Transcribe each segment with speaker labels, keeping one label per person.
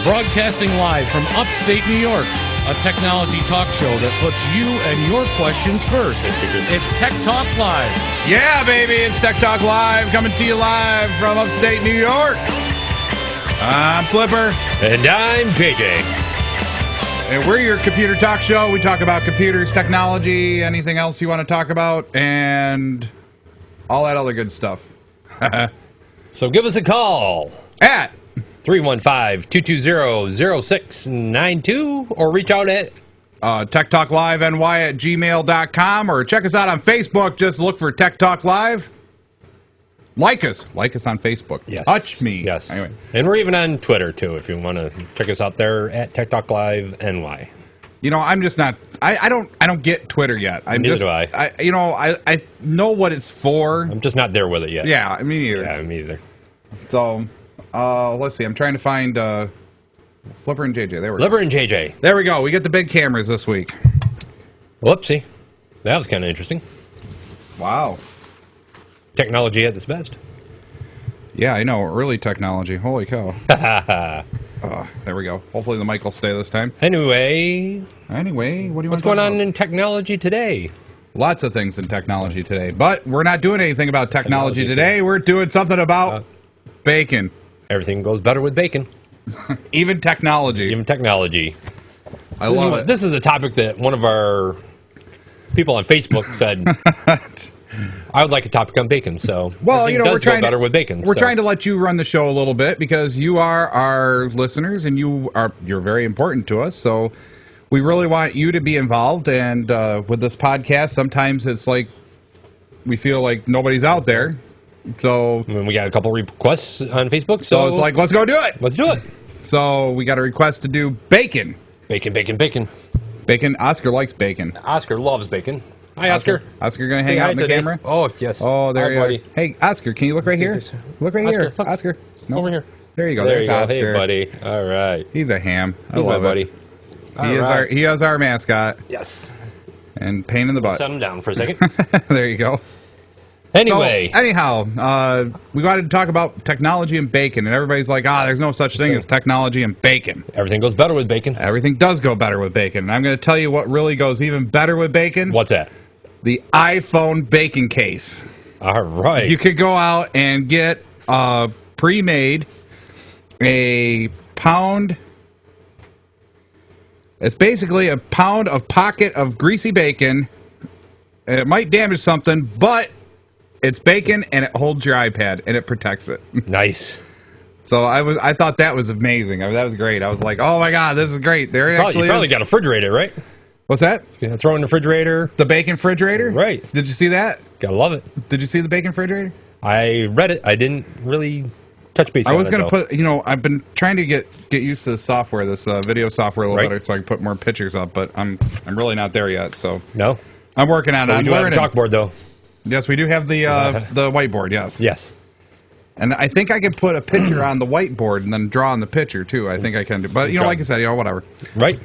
Speaker 1: Broadcasting live from upstate New York, a technology talk show that puts you and your questions first. It's Tech Talk Live.
Speaker 2: Yeah, baby, it's Tech Talk Live, coming to you live from upstate New York. I'm Flipper.
Speaker 3: And I'm JJ.
Speaker 2: And we're your computer talk show. We talk about computers, technology, anything else you want to talk about, and all that other good stuff.
Speaker 3: So give us a call
Speaker 2: At
Speaker 3: 315-220-0692 or reach out at
Speaker 2: techtalkliveny@gmail.com or check us out on Facebook. Just look for Tech Talk Live. Like us on Facebook.
Speaker 3: Yes.
Speaker 2: Touch me.
Speaker 3: Yes.
Speaker 2: Anyway.
Speaker 3: And we're even on Twitter, too, if you want to check us out there at TechTalkLiveNY.
Speaker 2: You know, I'm just not. I don't get Twitter yet.
Speaker 3: Neither do I.
Speaker 2: I know what it's for.
Speaker 3: I'm just not there with it yet.
Speaker 2: Yeah, me neither.
Speaker 3: Yeah, me either.
Speaker 2: So, let's see. I'm trying to find Flipper and JJ. There we go.
Speaker 3: Flipper and JJ.
Speaker 2: There we go. We get the big cameras this week.
Speaker 3: Whoopsie. That was kind of interesting.
Speaker 2: Wow.
Speaker 3: Technology at its best.
Speaker 2: Yeah, I know. Early technology. Holy cow. There we go. Hopefully the mic will stay this time.
Speaker 3: Anyway,
Speaker 2: what do you want
Speaker 3: what's
Speaker 2: to talk
Speaker 3: going on
Speaker 2: about?
Speaker 3: in technology today?
Speaker 2: Lots of things in technology today. But we're not doing anything about technology today. We're doing something about bacon.
Speaker 3: Everything goes better with bacon.
Speaker 2: Even technology.
Speaker 3: Even technology.
Speaker 2: I love it.
Speaker 3: This is a topic that one of our people on Facebook said, I would like a topic on bacon. So,
Speaker 2: well, you know, we're trying
Speaker 3: better with bacon.
Speaker 2: We're trying to let you run the show a little bit because you are our listeners and you're very important to us. So we really want you to be involved. And with this podcast, sometimes it's like we feel like nobody's out there. So
Speaker 3: we got a couple requests on Facebook.
Speaker 2: So it's like, let's go do it.
Speaker 3: Let's do it.
Speaker 2: So we got a request to do bacon.
Speaker 3: Bacon, bacon, bacon.
Speaker 2: Bacon. Oscar likes bacon.
Speaker 3: Oscar loves bacon. Hi, Oscar.
Speaker 2: Oscar going to hang out in the camera?
Speaker 3: Oh, yes.
Speaker 2: Oh, there
Speaker 3: Hi,
Speaker 2: you
Speaker 3: buddy.
Speaker 2: are. Hey, Oscar, can you look right here? Look right here.
Speaker 3: Look.
Speaker 2: Oscar. No.
Speaker 3: Over here.
Speaker 2: There you go.
Speaker 3: There
Speaker 2: There's
Speaker 3: you go.
Speaker 2: Oscar.
Speaker 3: Hey, buddy. All right.
Speaker 2: He's a ham. I
Speaker 3: He's
Speaker 2: love
Speaker 3: my buddy.
Speaker 2: He is our mascot.
Speaker 3: Yes.
Speaker 2: And pain in the butt.
Speaker 3: Set him down for a second.
Speaker 2: There you go.
Speaker 3: Anyway.
Speaker 2: So, anyhow, we wanted to talk about technology and bacon, and everybody's like, there's no such thing as technology and bacon.
Speaker 3: Everything goes better with bacon.
Speaker 2: Everything does go better with bacon. And I'm going to tell you what really goes even better with bacon.
Speaker 3: What's that?
Speaker 2: The iPhone bacon case.
Speaker 3: All right.
Speaker 2: You could go out and get pre-made a pound. It's basically a pound of pocket of greasy bacon. It might damage something, but it's bacon and it holds your iPad and it protects it.
Speaker 3: Nice.
Speaker 2: So I thought that was amazing. I mean, that was great. I was like, oh my god, this is great.
Speaker 3: You probably got a refrigerator, right?
Speaker 2: What's that?
Speaker 3: You throw in the refrigerator.
Speaker 2: The bacon refrigerator?
Speaker 3: Right.
Speaker 2: Did you see that?
Speaker 3: Gotta love it.
Speaker 2: Did you see the bacon refrigerator?
Speaker 3: I read it. I didn't really touch base on it.
Speaker 2: I was going to put, I've been trying to get used to the software, this video software a little better so I can put more pictures up, but I'm really not there yet, so.
Speaker 3: No?
Speaker 2: I'm working on it.
Speaker 3: We do have a chalkboard, though.
Speaker 2: Yes, we do have the whiteboard, yes.
Speaker 3: Yes.
Speaker 2: And I think I can put a picture on the whiteboard and then draw on the picture, too. I think I can do. But, like I said, whatever.
Speaker 3: Right.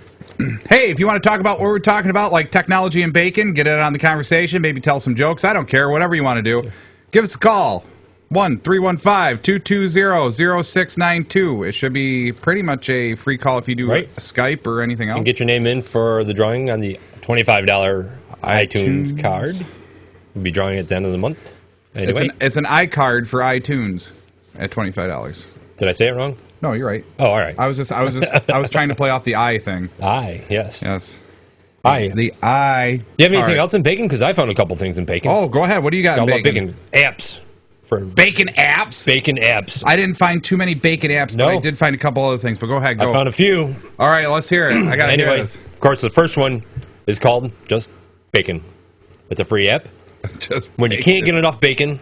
Speaker 2: Hey, if you want to talk about what we're talking about, like technology and bacon, get it on the conversation, maybe tell some jokes. I don't care. Whatever you want to do. Give us a call. 1-315-220-0692. It should be pretty much a free call if you do Skype or anything else.
Speaker 3: You can get your name in for the drawing on the $25 iTunes card. We'll be drawing at the end of the month. Anyway.
Speaker 2: It's an iCard for iTunes at $25.
Speaker 3: Did I say it wrong?
Speaker 2: No, you're right.
Speaker 3: Oh, all right.
Speaker 2: I was trying to play off the I thing.
Speaker 3: I, yes.
Speaker 2: Yes.
Speaker 3: The
Speaker 2: I.
Speaker 3: Do you have anything else in bacon? Because I found a couple things in bacon.
Speaker 2: Oh, go ahead. What do you got in bacon?
Speaker 3: Apps. For
Speaker 2: bacon apps?
Speaker 3: Bacon apps.
Speaker 2: I didn't find too many bacon apps, but I did find a couple other things. But go ahead, go.
Speaker 3: I found a few.
Speaker 2: All right, let's hear it. I got to hear this.
Speaker 3: Of course, the first one is called Just Bacon. It's a free app.
Speaker 2: Just
Speaker 3: when you can't get enough bacon,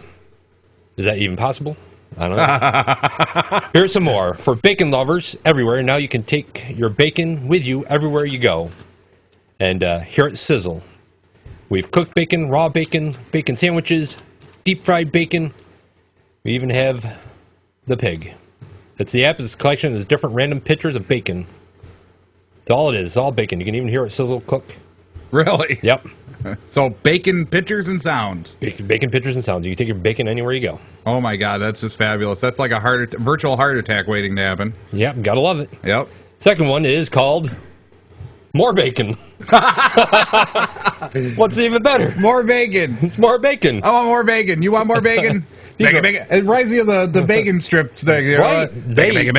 Speaker 3: is that even possible? I don't know. Here's some more. For bacon lovers everywhere, now you can take your bacon with you everywhere you go. And here at Sizzle, we've cooked bacon, raw bacon, bacon sandwiches, deep fried bacon. We even have the pig. It's the app. It's a collection of different random pictures of bacon. It's all it is. It's all bacon. You can even hear it sizzle cook.
Speaker 2: Really?
Speaker 3: Yep.
Speaker 2: So bacon pictures and sounds.
Speaker 3: Bacon pictures and sounds. You can take your bacon anywhere you go.
Speaker 2: Oh my God, that's just fabulous. That's like a virtual heart attack waiting to happen.
Speaker 3: Yep, gotta love it.
Speaker 2: Yep.
Speaker 3: Second one is called more bacon. What's even better?
Speaker 2: More bacon.
Speaker 3: It's more bacon.
Speaker 2: I want more bacon. You want more bacon? Bacon. It reminds me of the bacon strips thing. You know?
Speaker 3: Right.
Speaker 2: Bacon.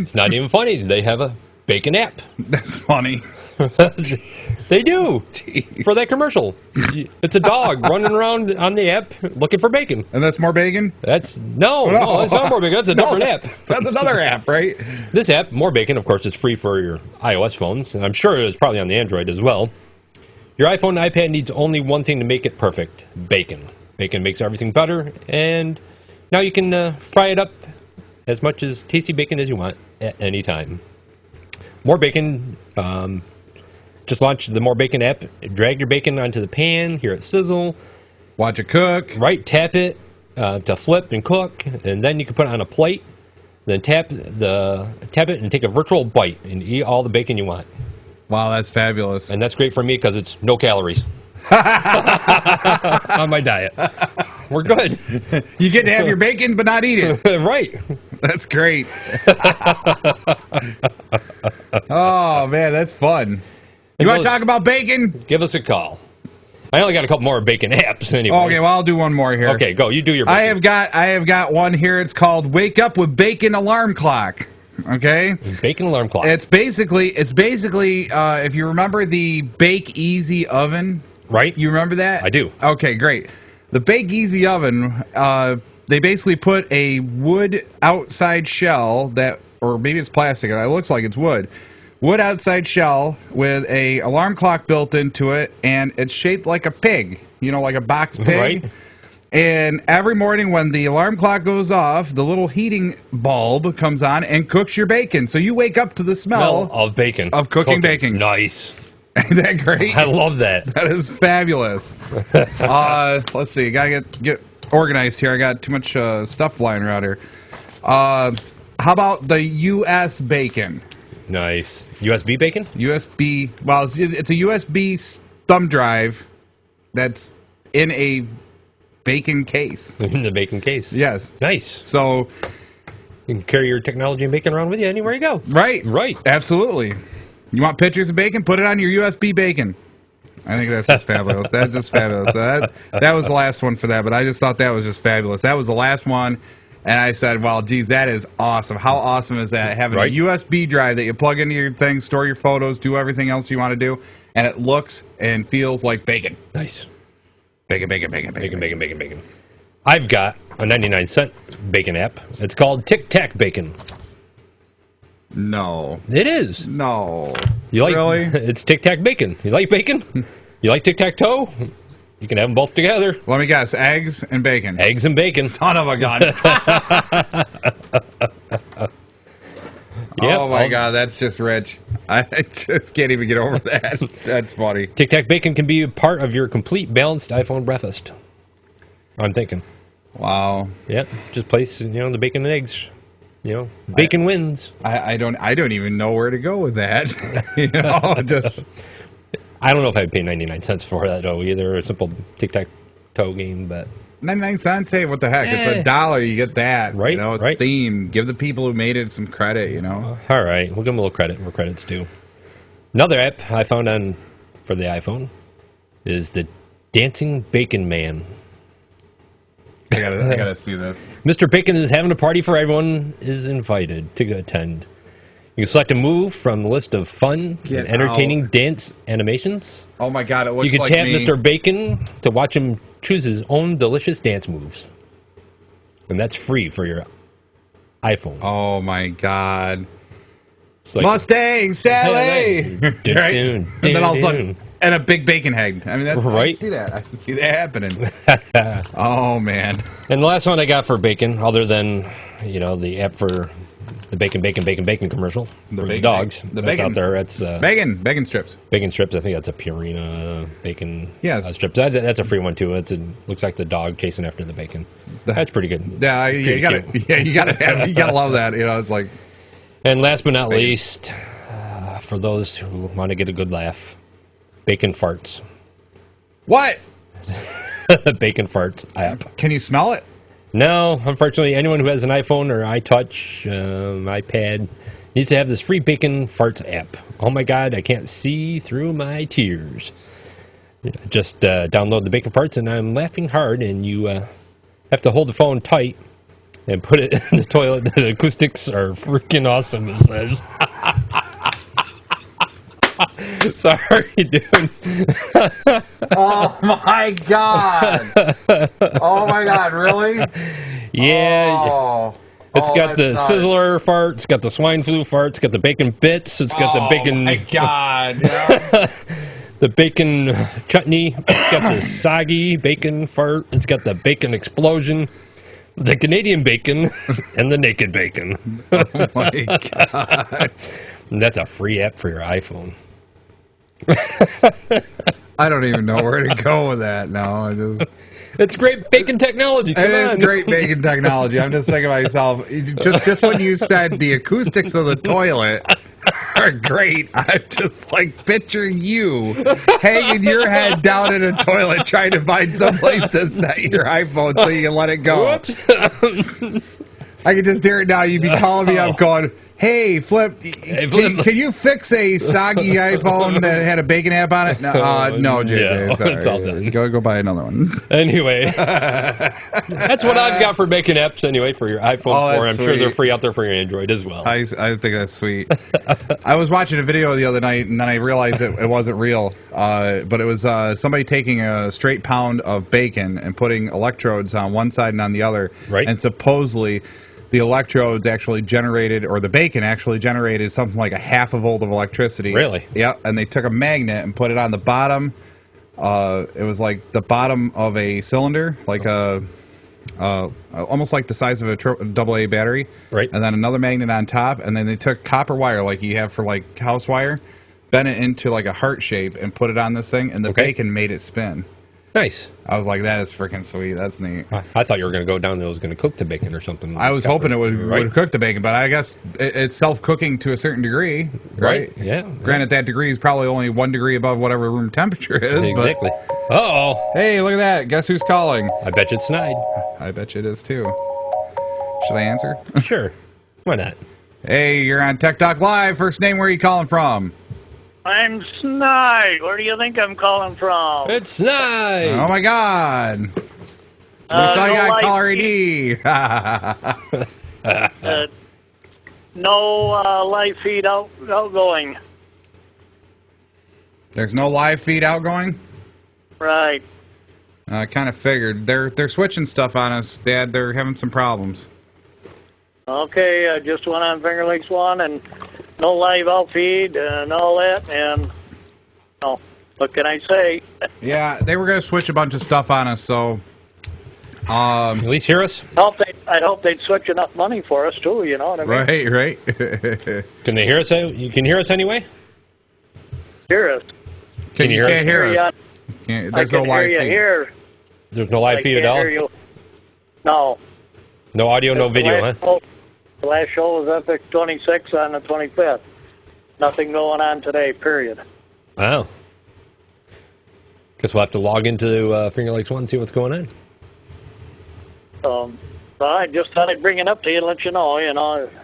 Speaker 3: It's not even funny. They have a bacon app.
Speaker 2: That's funny.
Speaker 3: They do. For that commercial. It's a dog running around on the app looking for bacon.
Speaker 2: And that's more bacon?
Speaker 3: No, it's not more bacon. That's a different app.
Speaker 2: That's another app, right?
Speaker 3: This app, More Bacon, of course, is free for your iOS phones. And I'm sure it's probably on the Android as well. Your iPhone and iPad needs only one thing to make it perfect. Bacon. Bacon makes everything better. And now you can fry it up as much as tasty bacon as you want at any time. More Bacon, just launch the More Bacon app, drag your bacon onto the pan, hear it sizzle.
Speaker 2: Watch it cook.
Speaker 3: Right, tap it to flip and cook, and then you can put it on a plate. Then tap it and take a virtual bite and eat all the bacon you want.
Speaker 2: Wow, that's fabulous.
Speaker 3: And that's great for me because it's no calories on my diet. We're good.
Speaker 2: You get to have your bacon but not eat it.
Speaker 3: Right.
Speaker 2: That's great. Oh, man, that's fun. You want to talk about bacon?
Speaker 3: Give us a call. I only got a couple more bacon apps anyway.
Speaker 2: Okay, well, I'll do one more here.
Speaker 3: Okay, go. You do your bacon.
Speaker 2: I have got one here. It's called Wake Up with Bacon Alarm Clock. Okay?
Speaker 3: Bacon alarm clock.
Speaker 2: It's basically if you remember the Bake Easy oven.
Speaker 3: Right.
Speaker 2: You remember that?
Speaker 3: I do.
Speaker 2: Okay, great. The Bake Easy oven, they basically put a wood outside shell or maybe it's plastic, and it looks like it's wood outside shell with a alarm clock built into it, and it's shaped like a pig, like a box pig.
Speaker 3: Right.
Speaker 2: And every morning when the alarm clock goes off, the little heating bulb comes on and cooks your bacon. So you wake up to the smell
Speaker 3: of bacon.
Speaker 2: Of cooking bacon.
Speaker 3: Nice.
Speaker 2: Isn't that great?
Speaker 3: I love that.
Speaker 2: That is fabulous. Let's see. Gotta get organized here. I got too much stuff flying around here. How about the US bacon?
Speaker 3: Nice. USB bacon?
Speaker 2: USB. Well, it's a USB thumb drive that's in a bacon case.
Speaker 3: In the bacon case.
Speaker 2: Yes.
Speaker 3: Nice.
Speaker 2: So
Speaker 3: you can carry your technology and bacon around with you anywhere you go.
Speaker 2: Right.
Speaker 3: Right.
Speaker 2: Absolutely. You want pictures of bacon? Put it on your USB bacon. I think that's just fabulous. That's just fabulous. That was the last one for that, but I just thought that was just fabulous. That was the last one, and I said, well, geez, that is awesome. How awesome is that? Having a USB drive that you plug into your thing, store your photos, do everything else you want to do, and it looks and feels like bacon.
Speaker 3: Nice.
Speaker 2: Bacon.
Speaker 3: Bacon. I've got a 99-cent bacon app. It's called TechTalk Bacon.
Speaker 2: No.
Speaker 3: It is.
Speaker 2: No.
Speaker 3: You like
Speaker 2: really?
Speaker 3: It's TechTalk Bacon. You like bacon? You like tic-tac-toe? You can have them both together.
Speaker 2: Let me guess. Eggs and bacon.
Speaker 3: Eggs and bacon.
Speaker 2: Son of a gun.
Speaker 3: Yep,
Speaker 2: oh, my God. That's just rich. I just can't even get over that. That's funny.
Speaker 3: TechTalk Bacon can be a part of your complete balanced iPhone breakfast. I'm thinking.
Speaker 2: Wow.
Speaker 3: Yep. Just place, the bacon and eggs. Bacon wins.
Speaker 2: I don't even know where to go with that. Just.
Speaker 3: I don't know if I'd pay 99 cents for that though either. A simple tic-tac-toe game, but
Speaker 2: 99 cents. Hey, what the heck? It's $1. You get that.
Speaker 3: Right.
Speaker 2: It's themed. Give the people who made it some credit.
Speaker 3: All right, we'll give them a little credit where credit's due. Another app I found for the iPhone is the Dancing Bacon Man.
Speaker 2: I gotta see this.
Speaker 3: Mr. Bacon is having a party for everyone is invited to attend. You can select a move from the list of fun and entertaining dance animations.
Speaker 2: Oh my God, it looks like
Speaker 3: you can tap Mr. Bacon to watch him choose his own delicious dance moves. And that's free for your iPhone.
Speaker 2: Oh my God.
Speaker 3: It's like,
Speaker 2: Mustang Sally! Right? And then all of a sudden, and a big bacon egg. I mean, I can see that. I can see that happening. Oh, man.
Speaker 3: And the last one I got for bacon, other than, the app for the bacon commercial for the dogs.
Speaker 2: The
Speaker 3: that's
Speaker 2: bacon.
Speaker 3: Out there. It's
Speaker 2: bacon strips.
Speaker 3: Bacon strips. I think that's a Purina bacon strips. That's a free one, too. Looks like the dog chasing after the bacon. That's pretty good.
Speaker 2: Yeah, you gotta love that. It's like.
Speaker 3: And last but not least, for those who want to get a good laugh, Bacon Farts.
Speaker 2: What?
Speaker 3: Bacon Farts app.
Speaker 2: Can you smell it?
Speaker 3: No, unfortunately, anyone who has an iPhone or iTouch, iPad, needs to have this free Bacon Farts app. Oh my God, I can't see through my tears. Just download the Bacon Farts, and I'm laughing hard, and you have to hold the phone tight and put it in the toilet. The acoustics are freaking awesome, it says. Sorry, dude.
Speaker 2: Oh my God! Oh my God! Really?
Speaker 3: Yeah.
Speaker 2: Oh.
Speaker 3: It's got the
Speaker 2: nuts.
Speaker 3: sizzler fart. It's got the swine flu fart. It's got the bacon bits. It's got the bacon.
Speaker 2: Oh my God! Yeah.
Speaker 3: The bacon chutney. It's got the soggy bacon fart. It's got the bacon explosion. The Canadian bacon and the naked bacon.
Speaker 2: Oh my God!
Speaker 3: And that's a free app for your iPhone.
Speaker 2: I don't even know where to go with that now.
Speaker 3: It's great bacon technology. Come
Speaker 2: It is
Speaker 3: on.
Speaker 2: great bacon technology. I'm just thinking to myself, just when you said the acoustics of the toilet are great, I'm just like picturing you hanging your head down in a toilet trying to find some place to set your iPhone so you can let it go.
Speaker 3: Whoops.
Speaker 2: I can just hear it now. You'd be calling me up going, hey, Flip, can you fix a soggy iPhone that had a bacon app on it? No, JJ.
Speaker 3: Yeah,
Speaker 2: Sorry.
Speaker 3: it's all done.
Speaker 2: Go buy another one.
Speaker 3: Anyway, that's what I've got for bacon apps anyway for your iPhone 4. I'm sure they're free out there for your Android as well.
Speaker 2: I think that's sweet. I was watching a video the other night, and then I realized it wasn't real. But it was somebody taking a straight pound of bacon and putting electrodes on one side and on the other.
Speaker 3: Right.
Speaker 2: And supposedly the electrodes actually generated, or the bacon actually generated something like a half a volt of electricity.
Speaker 3: Really?
Speaker 2: Yeah. And they took a magnet and put it on the bottom. It was like the bottom of a cylinder, like almost like the size of a AA battery.
Speaker 3: Right.
Speaker 2: And then another magnet on top, and then they took copper wire like you have for like house wire, bent it into like a heart shape, and put it on this thing, and the bacon made it spin.
Speaker 3: Nice.
Speaker 2: I was like, that is freaking sweet. That's neat.
Speaker 3: I thought you were going to go down there. I was going to cook the bacon or something.
Speaker 2: I was hoping it would cook the bacon, but I guess it's self-cooking to a certain degree, right?
Speaker 3: Yeah.
Speaker 2: Granted, that degree is probably only 1 degree above whatever room temperature is.
Speaker 3: Exactly. Uh-oh.
Speaker 2: Hey, look at that. Guess who's calling?
Speaker 3: I bet you it's Snide.
Speaker 2: I bet you it is, too. Should I answer?
Speaker 3: Sure. Why not?
Speaker 2: Hey, you're on Tech Talk Live. First name, where are you calling from?
Speaker 4: I'm Snide. Where do you think I'm calling from?
Speaker 3: It's Snide.
Speaker 2: Oh, my God. We saw you on caller ID.
Speaker 4: No live feed outgoing.
Speaker 2: There's no live feed outgoing?
Speaker 4: Right.
Speaker 2: I kind of figured. They're switching stuff on us, Dad. They're having some problems.
Speaker 4: Okay, I just went on Finger Lakes 1 and no live outfeed and all that, and what can I say?
Speaker 2: Yeah, they were going to switch a bunch of stuff on us, so...
Speaker 3: At least hear us?
Speaker 4: I'd hope they'd switch enough money for us, too, you know what I mean?
Speaker 2: Right.
Speaker 3: Can they hear us? You can hear us anyway?
Speaker 4: Hear us.
Speaker 3: Can you
Speaker 2: can't hear us. There's no live feed.
Speaker 4: Here.
Speaker 3: There's no live feed at all?
Speaker 4: Hear you. No.
Speaker 3: No audio, no video, huh?
Speaker 4: The last show was Epic 26 on the 25th. Nothing going on today, period.
Speaker 3: Wow. Guess we'll have to log into Finger Lakes 1 and see what's going on.
Speaker 4: Well, I just thought I'd bring it up to you and let you know.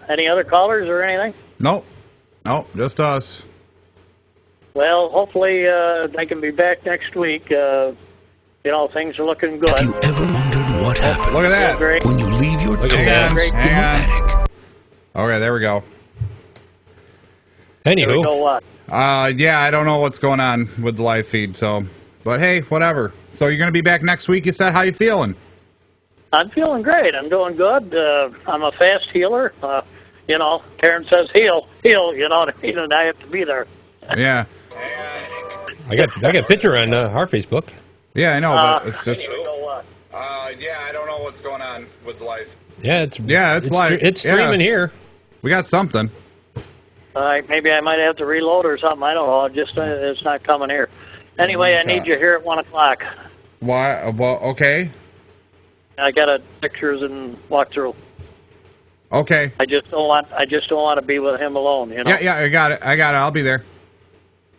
Speaker 4: Any other callers or anything?
Speaker 2: Nope, just us.
Speaker 4: Well, hopefully they can be back next week. Things are looking good.
Speaker 5: Have you ever wondered what happens
Speaker 2: Look at that.
Speaker 4: Great.
Speaker 5: when you leave your
Speaker 3: Look at
Speaker 5: toys
Speaker 3: that.
Speaker 5: in the attic?
Speaker 2: Okay, there we go.
Speaker 4: There we go,
Speaker 3: Anywho,
Speaker 4: what?
Speaker 2: Yeah, I don't know what's going on with the live feed, but hey, whatever. So you're going to be back next week, you said? How you feeling?
Speaker 4: I'm feeling great. I'm doing good. I'm a fast healer. Karen says heal, you know what I mean, and I have to be there.
Speaker 2: Yeah.
Speaker 3: I got a picture on our Facebook.
Speaker 2: Yeah, I know, but it's just...
Speaker 4: There we go, what?
Speaker 2: Yeah, I don't know what's going on with live.
Speaker 3: Yeah, it's
Speaker 2: live.
Speaker 3: It's streaming here.
Speaker 2: We got something.
Speaker 4: Maybe I might have to reload or something. I don't know. It's not coming here. Anyway, I need you here at 1 o'clock.
Speaker 2: Why? Well, okay.
Speaker 4: I got pictures and walkthrough.
Speaker 2: Okay.
Speaker 4: I just don't want to be with him alone.
Speaker 2: Yeah, I got it. I'll be there.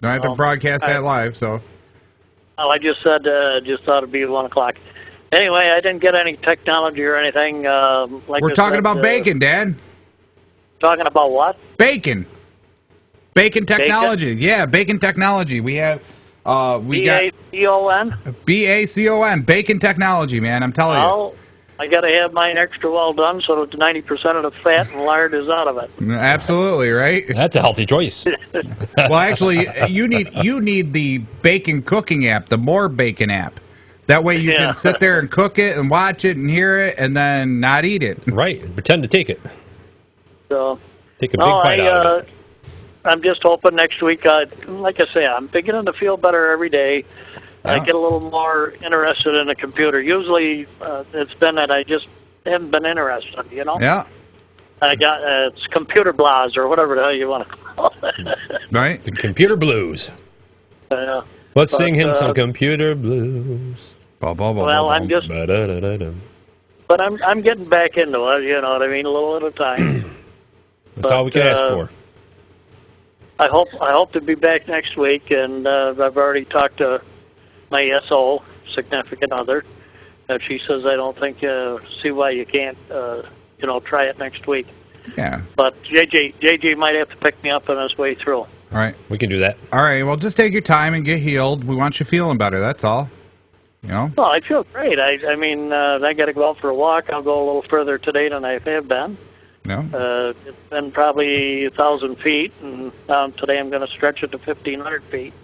Speaker 2: Don't have to broadcast that live, so.
Speaker 4: Well, I just said, just thought it'd be 1 o'clock. Anyway, I didn't get any technology or anything.
Speaker 2: We're talking about bacon, Dad.
Speaker 4: Talking about what?
Speaker 2: Bacon. Bacon technology. Bacon? Yeah, bacon technology. We have, we got
Speaker 4: B-A-C-O-N?
Speaker 2: B-A-C-O-N. Bacon technology, man. I'm telling you.
Speaker 4: I got to have mine extra well done so that 90% of the fat and lard is out of it.
Speaker 2: Absolutely, right?
Speaker 3: That's a healthy choice.
Speaker 2: Well, actually, you need the bacon cooking app, the More Bacon app. That way you can sit there and cook it and watch it and hear it and then not eat it.
Speaker 3: Right. Pretend to take it.
Speaker 4: So,
Speaker 3: take a big bite out of it.
Speaker 4: I'm just hoping next week, like I say, I'm beginning to feel better every day. I get a little more interested in the computer. Usually, it's been that I just haven't been interested, you know?
Speaker 2: Yeah.
Speaker 4: I got, it's computer blahs or whatever the hell you want to call it.
Speaker 2: Right.
Speaker 3: The computer blues. Let's sing him some computer blues.
Speaker 4: Well, I'm just... But I'm getting back into it, you know what I mean, a little at a time.
Speaker 3: That's all we can ask for.
Speaker 4: I hope to be back next week, and I've already talked to my SO, significant other, and she says I don't think see why you can't try it next week.
Speaker 2: Yeah.
Speaker 4: But JJ might have to pick me up on his way through.
Speaker 2: All right.
Speaker 3: We can do that.
Speaker 2: All right. Well, just take your time and get healed. We want you feeling better. That's all. You know?
Speaker 4: Well, I feel great. I mean, I got to go out for a walk. I'll go a little further today than I have been.
Speaker 2: No.
Speaker 4: It's been probably 1,000 feet, and today I'm going to stretch it to 1,500 feet,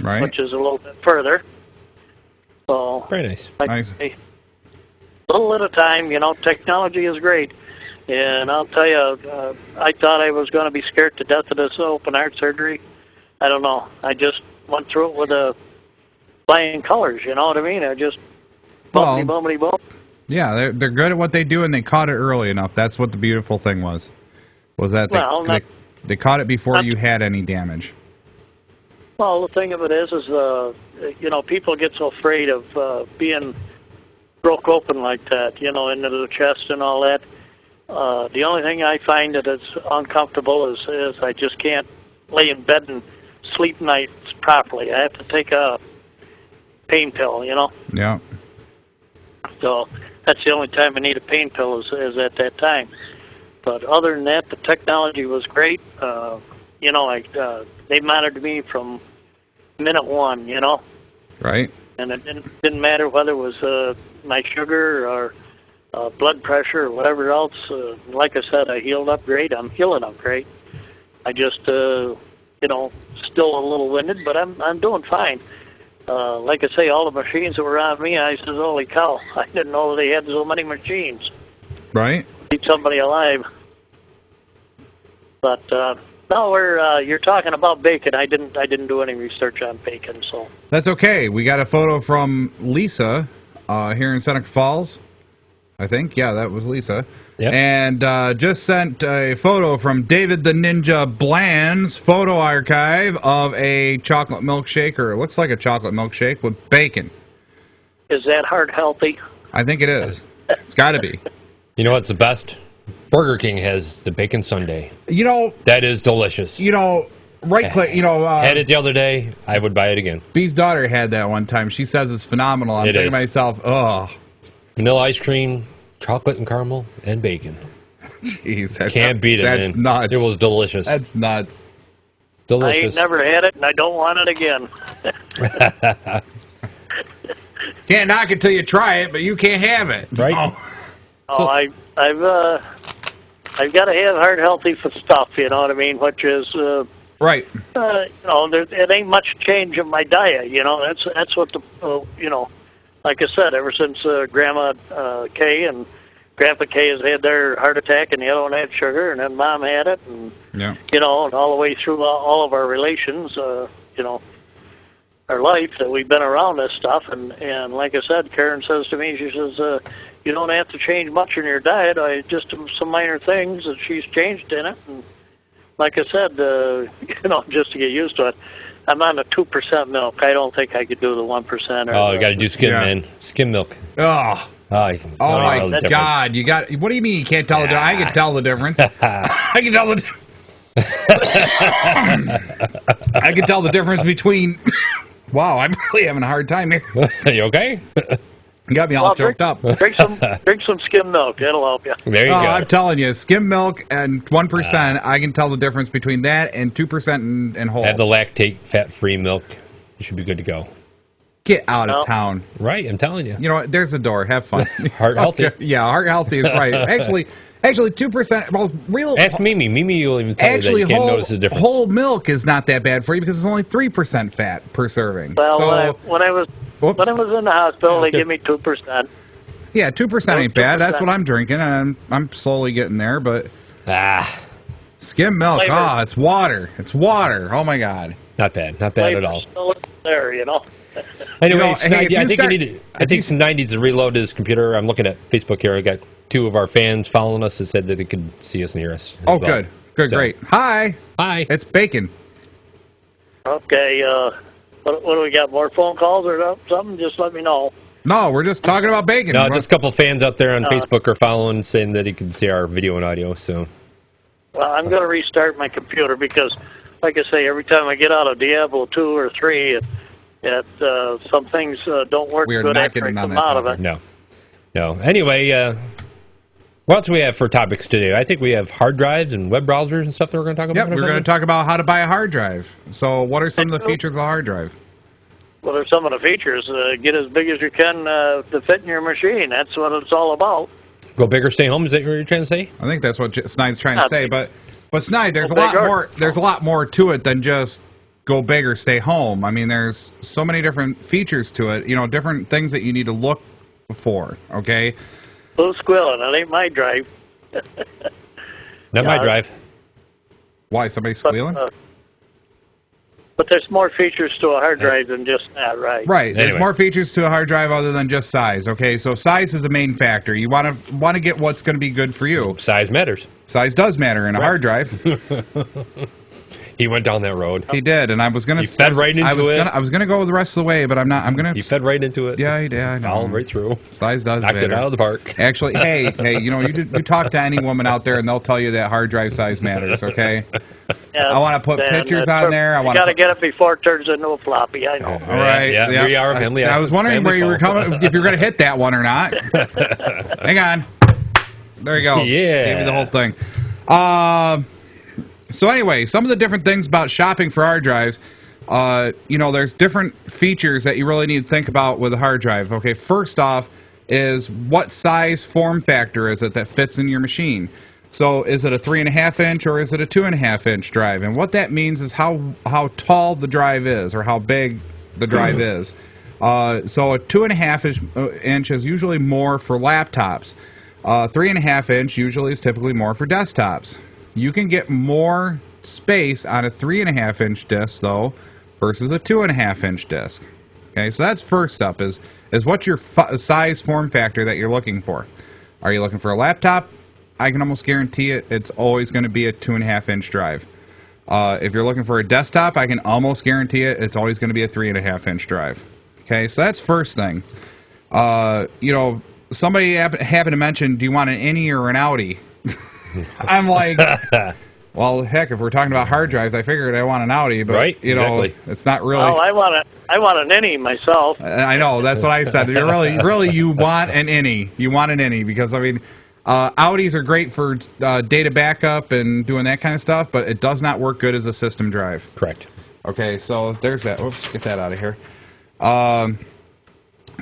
Speaker 2: right?
Speaker 4: Which is a little bit further. So
Speaker 3: very nice.
Speaker 2: Nice.
Speaker 4: A little at a time, you know. Technology is great, and I'll tell you, I thought I was going to be scared to death of this open heart surgery. I don't know. I just went through it with flying colors. You know what I mean? I just bumpity bump.
Speaker 2: Yeah, they're good at what they do, and they caught it early enough. That's what the beautiful thing was that they caught it before you had any damage.
Speaker 4: Well, the thing of it is people get so afraid of being broke open like that, you know, into the chest and all that. The only thing I find that is uncomfortable is I just can't lay in bed and sleep nights properly. I have to take a pain pill, you know.
Speaker 2: Yeah.
Speaker 4: So that's the only time I need a pain pill is at that time. But other than that, the technology was great. They monitored me from minute one, you know.
Speaker 2: Right.
Speaker 4: And it didn't matter whether it was my sugar or blood pressure or whatever else. Like I said, I healed up great. I'm healing up great. I just, still a little winded, but I'm doing fine. Like I say, all the machines that were on me, I says, holy cow, I didn't know they had so many machines.
Speaker 2: Right.
Speaker 4: Keep somebody alive. But no, you're talking about bacon. I didn't do any research on bacon, so
Speaker 2: that's okay. We got a photo from Lisa here in Seneca Falls. I think, yeah, that was Lisa.
Speaker 3: Yep.
Speaker 2: And just sent a photo from David the Ninja Bland's photo archive of a chocolate milkshake, or it looks like a chocolate milkshake with bacon.
Speaker 4: Is that heart healthy?
Speaker 2: I think it is. It's got to be.
Speaker 3: You know what's the best? Burger King has the bacon sundae.
Speaker 2: You know,
Speaker 3: that is delicious.
Speaker 2: You know, right click. You know,
Speaker 3: had it the other day. I would buy it again.
Speaker 2: B's daughter had that one time. She says it's phenomenal. I'm thinking to myself, oh,
Speaker 3: vanilla ice cream, chocolate and caramel, and bacon.
Speaker 2: Jeez,
Speaker 3: can't beat it.
Speaker 2: That's
Speaker 3: man.
Speaker 2: nuts.
Speaker 3: It was delicious.
Speaker 2: That's nuts.
Speaker 3: Delicious.
Speaker 4: I ain't never had it, and I don't want it again.
Speaker 2: Can't knock it till you try it, but you can't have it,
Speaker 3: right?
Speaker 4: I've got to have heart healthy for stuff. You know what I mean? Which is
Speaker 2: right.
Speaker 4: It ain't much change in my diet. You know, that's what the like I said, ever since Grandma Kay and Grandpa Kay has had their heart attack, and the other one had sugar, and then Mom had it, and
Speaker 2: yeah,
Speaker 4: and all the way through all of our relations, our life that we've been around this stuff, and like I said, Karen says to me, she says, you don't have to change much in your diet. Just some minor things that she's changed in it, and like I said, just to get used to it. I'm on the 2% milk. I don't think I could do the 1%.
Speaker 3: Oh, you got to do skim, man. Skim milk.
Speaker 2: Oh.
Speaker 3: My God!
Speaker 2: You got. What do you mean you can't tell the difference? I can tell the difference. I can tell the. I can tell the difference between. Wow, I'm really having a hard time here.
Speaker 3: You okay?
Speaker 2: You got me all choked up.
Speaker 4: Drink some skim milk. That'll help you.
Speaker 3: There you go.
Speaker 2: I'm telling you, skim milk and 1%, I can tell the difference between that and 2% in whole.
Speaker 3: Have the lactate, fat-free milk. You should be good to go.
Speaker 2: Get out of town.
Speaker 3: Right, I'm telling you.
Speaker 2: You know what? There's a door. Have fun.
Speaker 3: Heart healthy.
Speaker 2: Yeah, heart healthy is right. Actually, 2%. Well, real.
Speaker 3: Ask Mimi. Mimi will even tell you that you can't notice the difference.
Speaker 2: Whole milk is not that bad for you because it's only 3% fat per serving.
Speaker 4: Well,
Speaker 2: so,
Speaker 4: when I was in the hospital, they give me 2%.
Speaker 2: Yeah, 2% ain't bad.
Speaker 4: 2%.
Speaker 2: That's what I'm drinking, and I'm slowly getting there. But skim milk,
Speaker 4: Flavor.
Speaker 2: it's water. It's water. Oh my God.
Speaker 3: Not bad. Not bad at all.
Speaker 4: Still there, you know.
Speaker 3: Anyway,
Speaker 2: hey,
Speaker 3: I think Snide needs to reload his computer. I'm looking at Facebook here. I got 2 of our fans following us that said that they could see us and hear us.
Speaker 2: Oh, well. Good,
Speaker 3: So,
Speaker 2: great. Hi. It's Bacon.
Speaker 4: Okay, what do we got? More phone calls or something? Just let me know.
Speaker 2: No, we're just talking about bacon.
Speaker 3: No, just a couple of fans out there on Facebook are following, saying that he can see our video and audio. So,
Speaker 4: Well, I'm going to restart my computer because, like I say, every time I get out of Diablo 2 or 3, some things don't work
Speaker 2: We are
Speaker 4: good
Speaker 2: not
Speaker 4: after I
Speaker 2: getting on
Speaker 4: come
Speaker 2: that
Speaker 4: out of
Speaker 2: topic.
Speaker 4: it.
Speaker 3: no. Anyway, what else do we have for topics today? I think we have hard drives and web browsers and stuff that we're going to talk about.
Speaker 2: Yep, we're going to talk about how to buy a hard drive. So, what are some of the features of a hard drive?
Speaker 4: Well, there's some of the features. Get as big as you can to fit in your machine. That's what it's all about.
Speaker 3: Go big or stay home. Is that what you're trying to say?
Speaker 2: I think that's what Snide's trying to say. But Snide, there's a
Speaker 4: Go
Speaker 2: lot
Speaker 4: big or-
Speaker 2: more. There's a lot more to it than just go big or stay home. I mean, there's so many different features to it. You know, different things that you need to look for. Okay.
Speaker 4: Blue squilling. It ain't my drive.
Speaker 3: Not my drive.
Speaker 2: Why somebody squealing?
Speaker 4: But there's more features to a hard drive than just that, right?
Speaker 2: Right. There's
Speaker 3: Anyway.
Speaker 2: more features to a hard drive other than just size. Okay, so size is a main factor. You want to get what's going to be good for you.
Speaker 3: Size matters.
Speaker 2: Size does matter in a hard drive.
Speaker 3: He went down that road.
Speaker 2: He did, and I was gonna.
Speaker 3: He fed right into it.
Speaker 2: I was gonna go the rest of the way, but I'm not. I'm gonna.
Speaker 3: He fed right into it.
Speaker 2: Yeah, he did. I know.
Speaker 3: Followed right through.
Speaker 2: Size does
Speaker 3: Knocked
Speaker 2: matter.
Speaker 3: it out of the park.
Speaker 2: Actually, hey, you know, you talk to any woman out there, and they'll tell you that hard drive size matters. Okay.
Speaker 4: Yeah,
Speaker 2: I want to put pictures on there. I
Speaker 4: You
Speaker 2: want
Speaker 4: got to
Speaker 2: to.
Speaker 4: get it before it turns into a floppy. I know.
Speaker 2: All right.
Speaker 3: Yeah, we are a family.
Speaker 2: I was wondering
Speaker 3: family
Speaker 2: where you were
Speaker 3: phone.
Speaker 2: coming, if you're going to hit that one or not. Hang on. There you go.
Speaker 3: Yeah.
Speaker 2: Gave me the whole thing. So anyway, some of the different things about shopping for hard drives, you know, there's different features that you really need to think about with a hard drive. Okay, first off is what size form factor is it that fits in your machine? So is it a 3.5 inch or is it a 2.5 inch drive? And what that means is how tall the drive is or how big the drive is. So a 2.5 inch is usually more for laptops. 3.5 inch usually is typically more for desktops. You can get more space on a 3.5 inch disc though versus a 2.5 inch disc. Okay, so that's first up is what's your size form factor that you're looking for. Are you looking for a laptop? I can almost guarantee it's always going to be a 2.5 inch drive. If you're looking for a desktop, I can almost guarantee it's always going to be a 3.5 inch drive. Okay, so that's first thing. You know, somebody happened to mention, do you want an innie or an outie? I'm like, well, heck, if we're talking about hard drives, I figured I want an outie, but
Speaker 3: Right,
Speaker 2: you know,
Speaker 3: exactly.
Speaker 2: it's not really.
Speaker 4: Oh, I want an innie myself.
Speaker 2: I know, that's what I said. You're really, you want an innie. You want an innie because I mean, outies are great for data backup and doing that kind of stuff, but it does not work good as a system drive.
Speaker 3: Correct.
Speaker 2: Okay, so there's that. Oops, get that out of here.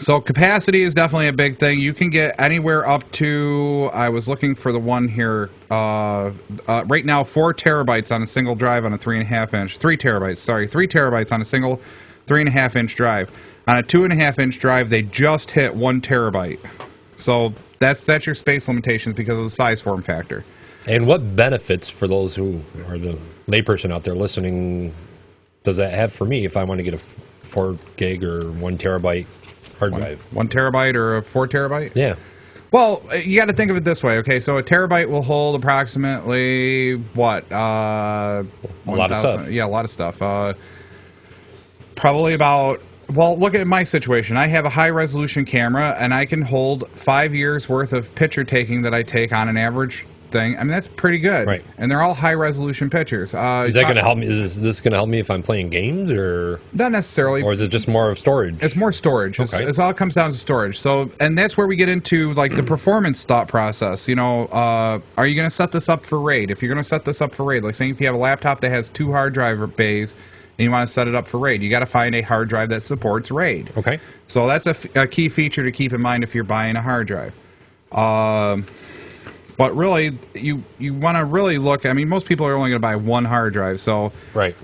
Speaker 2: So capacity is definitely a big thing. You can get anywhere up to, I was looking for the one here, right now 4 terabytes on a single drive on a 3.5 inch, 3 terabytes, sorry, 3 terabytes on a single 3.5 inch drive. On a 2.5 inch drive, they just hit 1 terabyte. So that's your space limitations because of the size form factor.
Speaker 3: And what benefits for those who are the layperson out there listening does that have for me if I want to get a 4 gig or 1 terabyte hard drive?
Speaker 2: 1 terabyte or a 4 terabyte?
Speaker 3: Yeah.
Speaker 2: Well, you got to think of it this way, okay? So a terabyte will hold approximately what?
Speaker 3: A lot of stuff.
Speaker 2: Yeah, a lot of stuff. Probably about. Well, look at my situation. I have a high-resolution camera, and I can hold 5 years worth of picture taking that I take on an average thing. I mean, that's pretty good.
Speaker 3: Right.
Speaker 2: And they're all high-resolution pictures.
Speaker 3: Is that going to help me? Is this going to help me if I'm playing games, or
Speaker 2: Not necessarily.
Speaker 3: or is it just more of storage?
Speaker 2: It's more storage.
Speaker 3: Okay.
Speaker 2: It's all comes down to storage. So, and that's where we get into like the performance thought process. You know, are you going to set this up for RAID? If you're going to set this up for RAID, like saying if you have a laptop that has 2 hard drive bays and you want to set it up for RAID, you got to find a hard drive that supports RAID.
Speaker 3: Okay.
Speaker 2: So that's a key feature to keep in mind if you're buying a hard drive. But really, you want to really look. I mean, most people are only going to buy 1 hard drive. So,
Speaker 3: Right.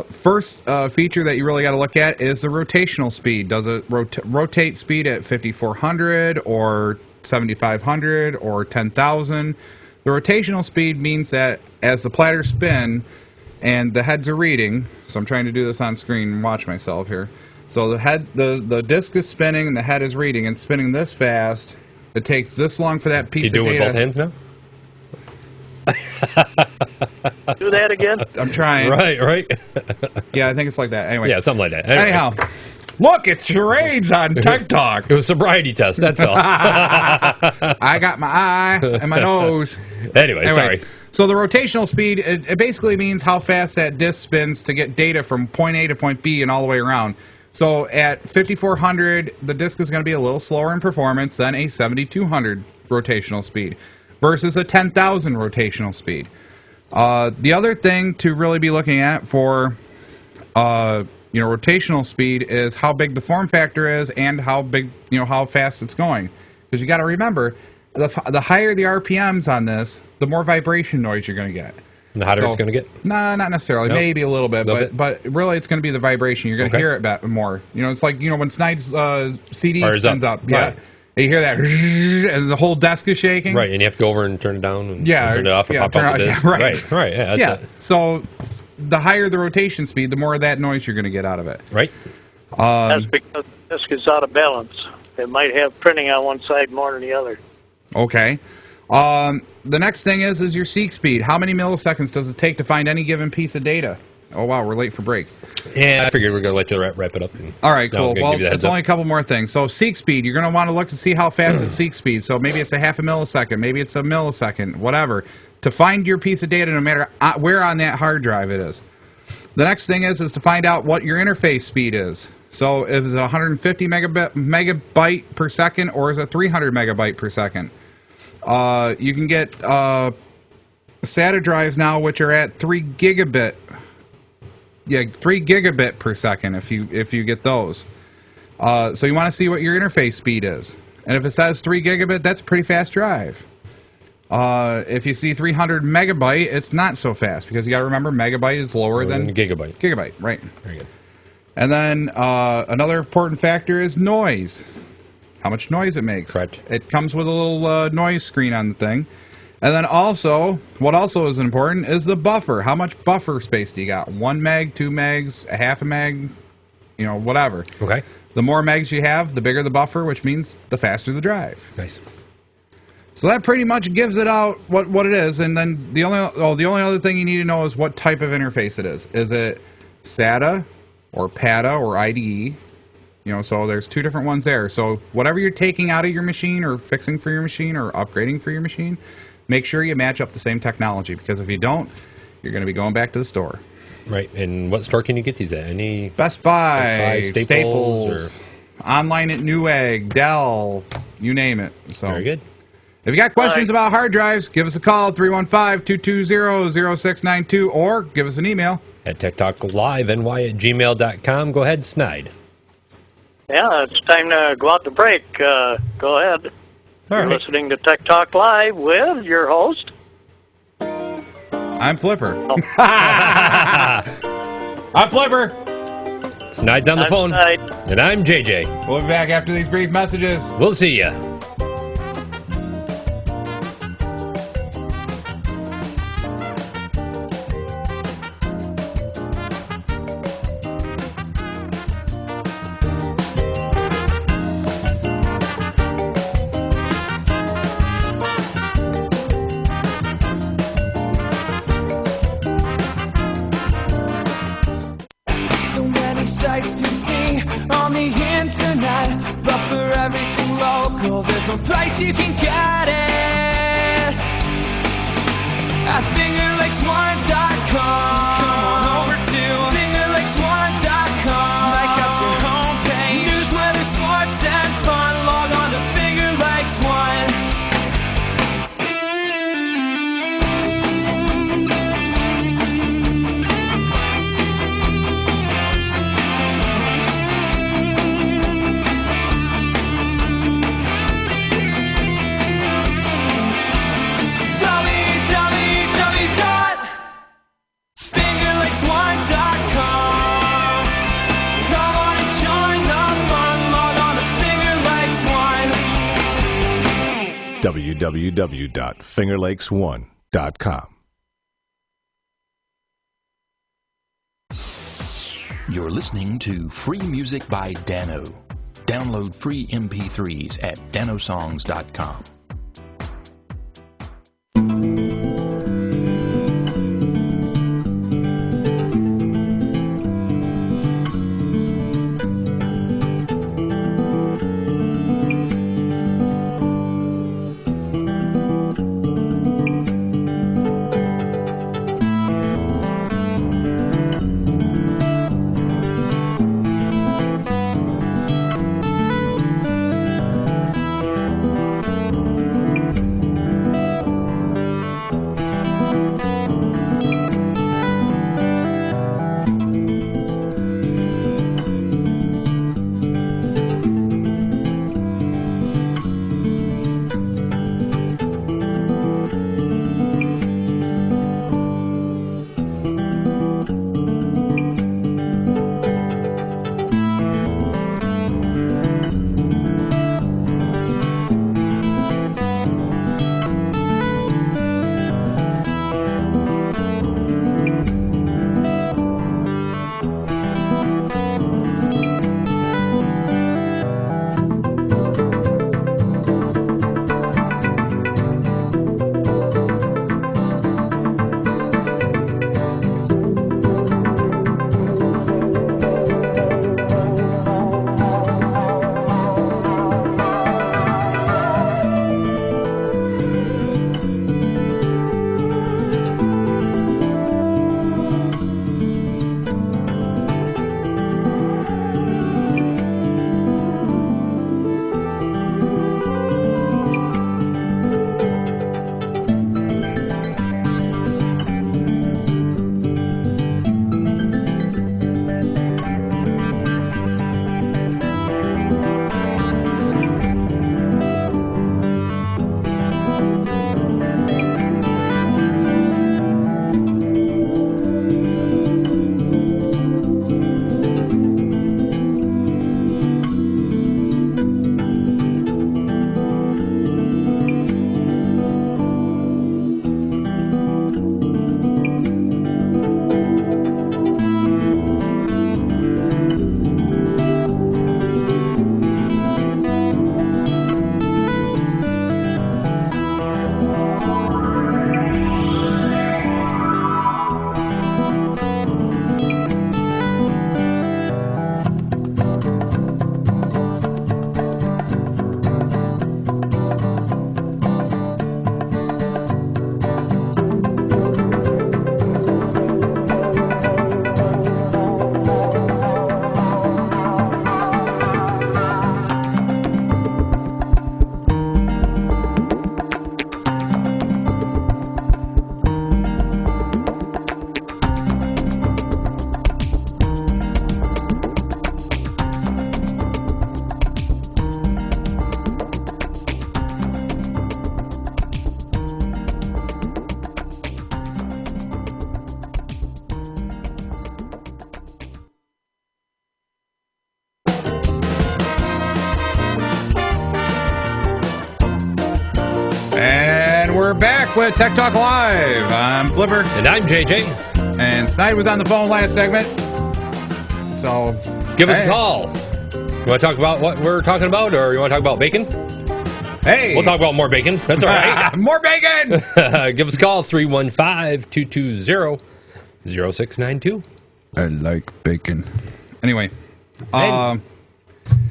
Speaker 2: First feature that you really got to look at is the rotational speed. Does it rotate speed at 5400 or 7500 or 10,000? The rotational speed means that as the platters spin and the heads are reading. So I'm trying to do this on screen and watch myself here. So the disc is spinning and the head is reading and spinning this fast. It takes this long for that piece
Speaker 3: Do you
Speaker 2: of
Speaker 3: do it
Speaker 2: data.
Speaker 3: with both hands now?
Speaker 4: Do that again.
Speaker 2: I'm trying.
Speaker 3: Right.
Speaker 2: Yeah, I think it's like that. Anyway.
Speaker 3: Yeah, something like that. Anyway,
Speaker 2: Anyhow, look, it's charades on Tech Talk.
Speaker 3: it was a sobriety test. That's all.
Speaker 2: I got my eye and my nose.
Speaker 3: Anyway, sorry.
Speaker 2: So the rotational speed, it basically means how fast that disk spins to get data from point A to point B and all the way around. So at 5400, the disk is going to be a little slower in performance than a 7200 rotational speed versus a 10,000 rotational speed. The other thing to really be looking at for rotational speed is how big the form factor is and how big, how fast it's going. Because you got to remember, the higher the RPMs on this, the more vibration noise you're going to get.
Speaker 3: And the hotter it's going to get?
Speaker 2: Nah, not necessarily.
Speaker 3: Nope.
Speaker 2: Maybe a little bit, but really it's going to be the vibration. You're going to hear it more. It's like, when Snide's CD
Speaker 3: Fires
Speaker 2: spins up. Yeah.
Speaker 3: Right.
Speaker 2: You hear that, and the whole desk is shaking.
Speaker 3: Right, and you have to go over and turn it down and
Speaker 2: Yeah,
Speaker 3: turn it off and
Speaker 2: yeah,
Speaker 3: pop
Speaker 2: turn
Speaker 3: out the
Speaker 2: it-
Speaker 3: disc.
Speaker 2: yeah, right.
Speaker 3: Right, yeah. That's
Speaker 2: Yeah.
Speaker 3: it.
Speaker 2: So the higher the rotation speed, the more of that noise you're going to get out of it.
Speaker 3: Right?
Speaker 4: That's because the disc is out of balance. It might have printing on one side more than the other.
Speaker 2: Okay. The next thing is your seek speed. How many milliseconds does it take to find any given piece of data? Oh, wow, we're late for break.
Speaker 3: Yeah, I figured we are going to let you wrap it up.
Speaker 2: All right,
Speaker 3: I was
Speaker 2: cool.
Speaker 3: gonna
Speaker 2: Well,
Speaker 3: give you the
Speaker 2: it's
Speaker 3: heads up.
Speaker 2: only a couple more things. So seek speed, you're going to want to look to see how fast it seeks speed. So maybe it's a half a millisecond, maybe it's a millisecond, whatever, to find your piece of data no matter where on that hard drive it is. The next thing is to find out what your interface speed is. So if it's 150 megabyte per second or is it 300 megabyte per second? You can get SATA drives now which are at 3 gigabit per second if you get those. So you want to see what your interface speed is. And if it says 3 gigabit, that's a pretty fast drive. If you see 300 megabyte, it's not so fast because you got to remember megabyte is lower than
Speaker 3: gigabyte.
Speaker 2: Gigabyte, right.
Speaker 3: Very good.
Speaker 2: And then another important factor is noise. How much noise it makes.
Speaker 3: Correct.
Speaker 2: It comes with a little noise screen on the thing. And then also, what also is important is the buffer. How much buffer space do you got? 1 meg, 2 megs, a half a meg, whatever.
Speaker 3: Okay.
Speaker 2: The more megs you have, the bigger the buffer, which means the faster the drive.
Speaker 3: Nice.
Speaker 2: So that pretty much gives it out what it is. And then the only other thing you need to know is what type of interface it is. Is it SATA or PATA or IDE? So there's 2 different ones there. So whatever you're taking out of your machine or fixing for your machine or upgrading for your machine, make sure you match up the same technology, because if you don't, you're going to be going back to the store.
Speaker 3: Right. And what store can you get these at? Any
Speaker 2: Best Buy,
Speaker 3: Staples,
Speaker 2: Staples, online at Newegg, Dell, you name it. So
Speaker 3: Very good.
Speaker 2: If you got questions about hard drives, give us a call, 315-220-0692, or give us an email.
Speaker 3: At TechTalkLiveNY@gmail.com. Go ahead, Snide.
Speaker 4: Yeah, it's time to go out to break. Go ahead.
Speaker 3: All
Speaker 4: You're
Speaker 3: right.
Speaker 4: listening to Tech Talk Live with your host.
Speaker 2: I'm Flipper. I'm Flipper.
Speaker 3: Snide's on the
Speaker 4: I'm
Speaker 3: phone.
Speaker 4: Snide.
Speaker 3: And I'm JJ.
Speaker 2: We'll be back after these brief messages.
Speaker 3: We'll see ya.
Speaker 6: So many sights to see on the internet, but for everything local, there's one place you can get it. at fingerlakes1.com. Come on over to fingerlakes1.com. Make us your homepage. News, weather, sports, and fun. Log on to Finger Lakes One. www.fingerlakes1.com. Come on and join the fun. Log on to Finger Lakes One.
Speaker 7: www.fingerlakes1.com.
Speaker 5: You're listening to Free Music by Dano. Download free MP3s at danosongs.com.
Speaker 2: We're back with Tech Talk Live. I'm Flipper.
Speaker 3: And I'm JJ.
Speaker 2: And Snide was on the phone last segment. So
Speaker 3: give us a call. You want to talk about what we're talking about, or you want to talk about bacon?
Speaker 2: Hey.
Speaker 3: We'll talk about more bacon. That's all right.
Speaker 2: More bacon!
Speaker 3: Give us a call, 315-220-0692.
Speaker 2: I like bacon. Anyway.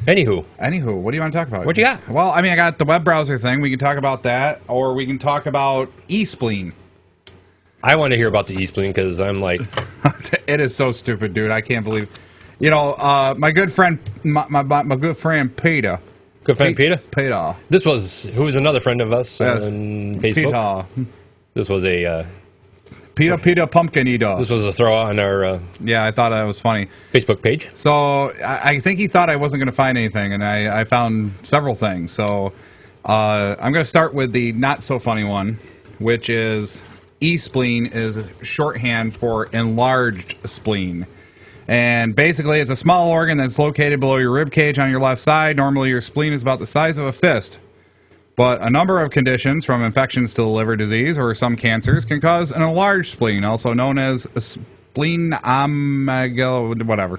Speaker 3: Anywho,
Speaker 2: what do you want to talk about?
Speaker 3: What you got?
Speaker 2: Well, I mean, I got the web browser thing. We can talk about that, or we can talk about e-sleen.
Speaker 3: I want to hear about the e-spleen because I'm like,
Speaker 2: It is so stupid, dude. I can't believe. My good friend, my good friend Peter.
Speaker 3: good friend Peter.
Speaker 2: Peter.
Speaker 3: Who was another friend of us
Speaker 2: Yes.
Speaker 3: on Facebook.
Speaker 2: Peter.
Speaker 3: This was a
Speaker 2: Peter Pumpkin Eater.
Speaker 3: this was a throw on our
Speaker 2: Yeah, I thought that was funny.
Speaker 3: Facebook page.
Speaker 2: So I think he thought I wasn't going to find anything, and I found several things. So I'm going to start with the not so funny one, which is e-spleen is shorthand for enlarged spleen. And basically, it's a small organ that's located below your rib cage on your left side. Normally, your spleen is about the size of a fist. But a number of conditions, from infections to liver disease or some cancers, can cause an enlarged spleen, also known as whatever.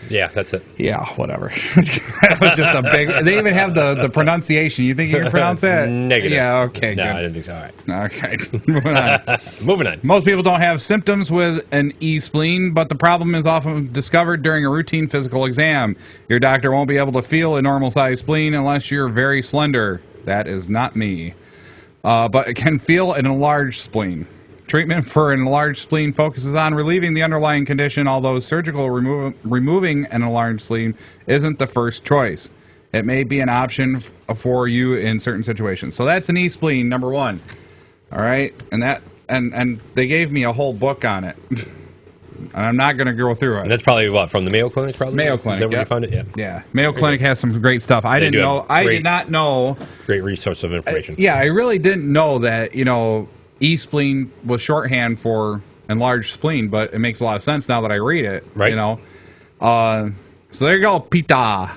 Speaker 3: Yeah, that's it.
Speaker 2: Yeah, whatever. That was just a big... They even have the pronunciation. You think you can pronounce that?
Speaker 3: Negative.
Speaker 2: Yeah, okay,
Speaker 3: No,
Speaker 2: good.
Speaker 3: I didn't think so. All right.
Speaker 2: Okay, moving on.
Speaker 3: Moving on.
Speaker 2: Most people don't have symptoms with an e-spleen, but the problem is often discovered during a routine physical exam. Your doctor won't be able to feel a normal-sized spleen unless you're very slender. That is not me. But it can feel an enlarged spleen. Treatment for an enlarged spleen focuses on relieving the underlying condition, although surgical removing an enlarged spleen isn't the first choice. It may be an option for you in certain situations. So that's an e-spleen, number one. All right, and they gave me a whole book on it, and I'm not going to go through it.
Speaker 3: And that's probably what, from the Mayo Clinic, probably?
Speaker 2: Mayo
Speaker 3: Is
Speaker 2: Clinic,
Speaker 3: that where
Speaker 2: yeah.
Speaker 3: you found it? Yeah.
Speaker 2: Yeah, Mayo Clinic has some great stuff. I
Speaker 3: They
Speaker 2: didn't
Speaker 3: do
Speaker 2: know.
Speaker 3: have
Speaker 2: I
Speaker 3: great-
Speaker 2: did not know.
Speaker 3: Great resource of information.
Speaker 2: Yeah, I really didn't know that. E-spleen was shorthand for enlarged spleen, but it makes a lot of sense now that I read it.
Speaker 3: Right.
Speaker 2: So there you go, Pita.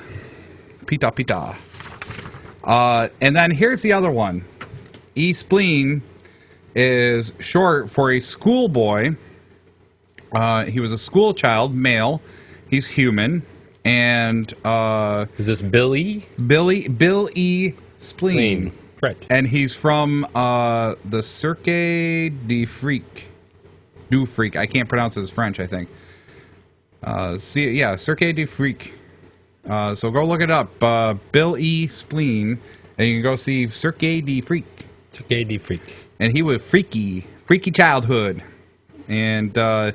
Speaker 2: And then here's the other one. E-spleen is short for a schoolboy. He was a school child, male. He's human. And
Speaker 3: Is this Billy?
Speaker 2: Bill E. Spleen.
Speaker 3: Correct.
Speaker 2: And he's from the Cirque du Freak. I can't pronounce his French, I think. Cirque du Freak. So go look it up. Bill E. Spleen. And you can go see Cirque du Freak.
Speaker 3: Cirque du Freak.
Speaker 2: And he was freaky childhood. And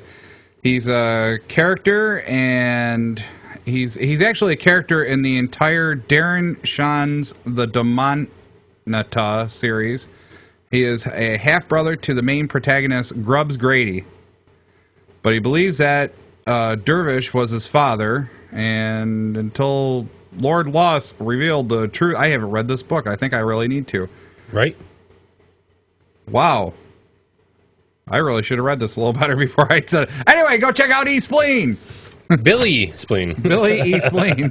Speaker 2: he's a character, and he's actually a character in the entire Darren Shan's The Demonata series. He is a half-brother to the main protagonist, Grubbs Grady. But he believes that Dervish was his father, and until Lord Lost revealed the truth... I haven't read this book. I think I really need to.
Speaker 3: Right?
Speaker 2: Wow. I really should have read this a little better before I said it. Anyway, go check out E-Spleen.
Speaker 3: Billy Spleen.
Speaker 2: Billy E-Spleen.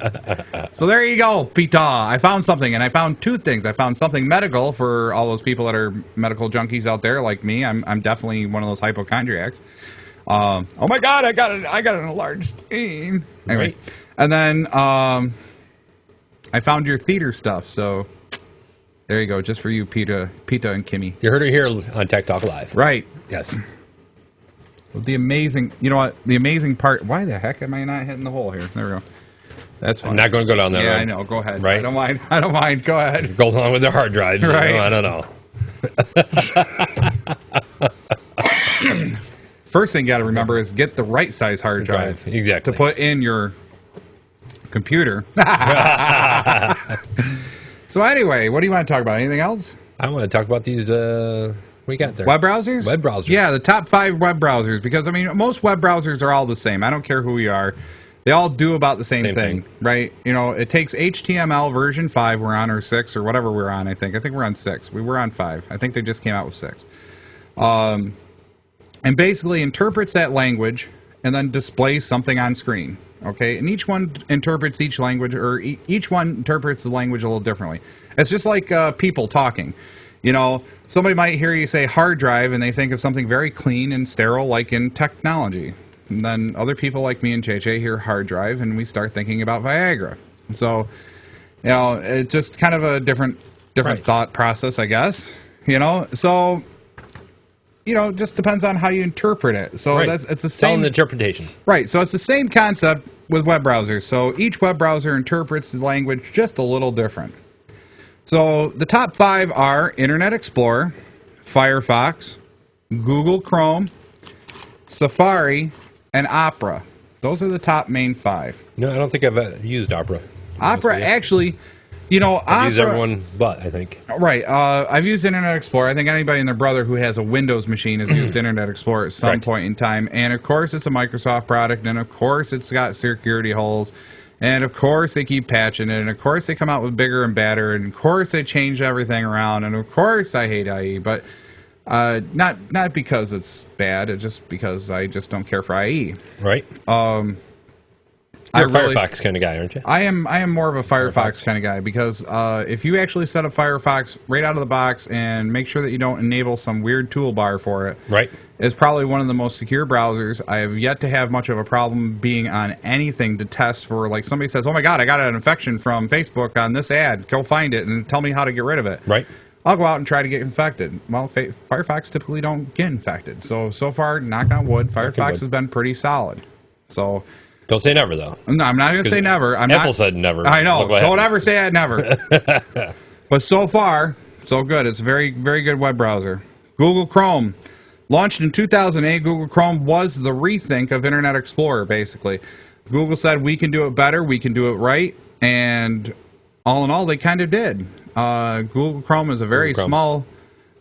Speaker 2: So there you go, Pita. I found something, and I found two things. I found something medical for all those people that are medical junkies out there like me. I'm definitely one of those hypochondriacs. Oh my God, I got an enlarged spleen. Anyway,
Speaker 3: Right.
Speaker 2: and then I found your theater stuff. So there you go, just for you, Pita and Kimmy.
Speaker 3: You heard it here on Tech Talk Live.
Speaker 2: Right.
Speaker 3: Yes.
Speaker 2: The amazing, you know what? The amazing part. Why the heck am I not hitting the hole here? There we go. That's fine.
Speaker 3: I'm not going to go down that
Speaker 2: Yeah,
Speaker 3: road.
Speaker 2: I know. Go ahead.
Speaker 3: Right?
Speaker 2: I don't mind. Go ahead.
Speaker 3: It goes along with their hard drives.
Speaker 2: Right.
Speaker 3: I don't know.
Speaker 2: First thing you got to remember is get the right size hard drive.
Speaker 3: Exactly.
Speaker 2: To put in your computer. So anyway, what do you want to talk about? Anything else?
Speaker 3: I want to talk about these. What you got there?
Speaker 2: Web browsers?
Speaker 3: Web browsers.
Speaker 2: Yeah, the top 5 web browsers. Because, I mean, most web browsers are all the same. I don't care who you are. They all do about the same thing, right? You know, it takes HTML version 5 we're on, or 6, or whatever we're on, I think. I think we're on 6. We were on 5. I think they just came out with 6. And basically interprets that language and then displays something on screen. Okay, and each one interprets each language, or each one interprets the language a little differently. It's just like people talking. You know, somebody might hear you say hard drive and they think of something very clean and sterile, like in technology. And then other people like me and JJ hear hard drive and we start thinking about Viagra. So, you know, it's just kind of a different
Speaker 3: Right.
Speaker 2: thought process, I guess. You know, so, you know, just depends on how you interpret it. So
Speaker 3: Right.
Speaker 2: it's the
Speaker 3: It's all
Speaker 2: same.
Speaker 3: in the interpretation.
Speaker 2: Right, so it's the same concept with web browsers. So each web browser interprets the language just a little different. So the top 5 are Internet Explorer, Firefox, Google Chrome, Safari, and Opera. Those are the top main 5.
Speaker 3: No, I don't think I've used Opera.
Speaker 2: Opera, actually,
Speaker 3: I've used
Speaker 2: Opera,
Speaker 3: everyone but, I think.
Speaker 2: right. I've used Internet Explorer. I think anybody and their brother who has a Windows machine has used Internet Explorer at some
Speaker 3: Correct.
Speaker 2: point in time. And of course, it's a Microsoft product, and of course, it's got security holes. And of course, they keep patching it. And of course, they come out with bigger and badder. And of course, they change everything around. And of course, I hate IE. But not because it's bad. It's just because I just don't care for IE.
Speaker 3: Right. You're a Firefox kind of guy, aren't you?
Speaker 2: I am more of a Firefox kind of guy because if you actually set up Firefox right out of the box and make sure that you don't enable some weird toolbar for it,
Speaker 3: Right.
Speaker 2: it's probably one of the most secure browsers. I have yet to have much of a problem being on anything to test for, like, somebody says, oh my God, I got an infection from Facebook on this ad. Go find it and tell me how to get rid of it.
Speaker 3: Right.
Speaker 2: I'll go out and try to get infected. Well, Firefox typically don't get infected. So far, knock on wood, Firefox has been pretty solid. So...
Speaker 3: Don't say never, though.
Speaker 2: No, I'm not going to say never.
Speaker 3: Apple said never.
Speaker 2: I know.
Speaker 3: Look what
Speaker 2: Don't
Speaker 3: happened.
Speaker 2: ever say that never. But so far, so good. It's a very, very good web browser. Google Chrome. Launched in 2008, Google Chrome was the rethink of Internet Explorer, basically. Google said, we can do it better, we can do it right, and all in all, they kind of did. Google Chrome is a very small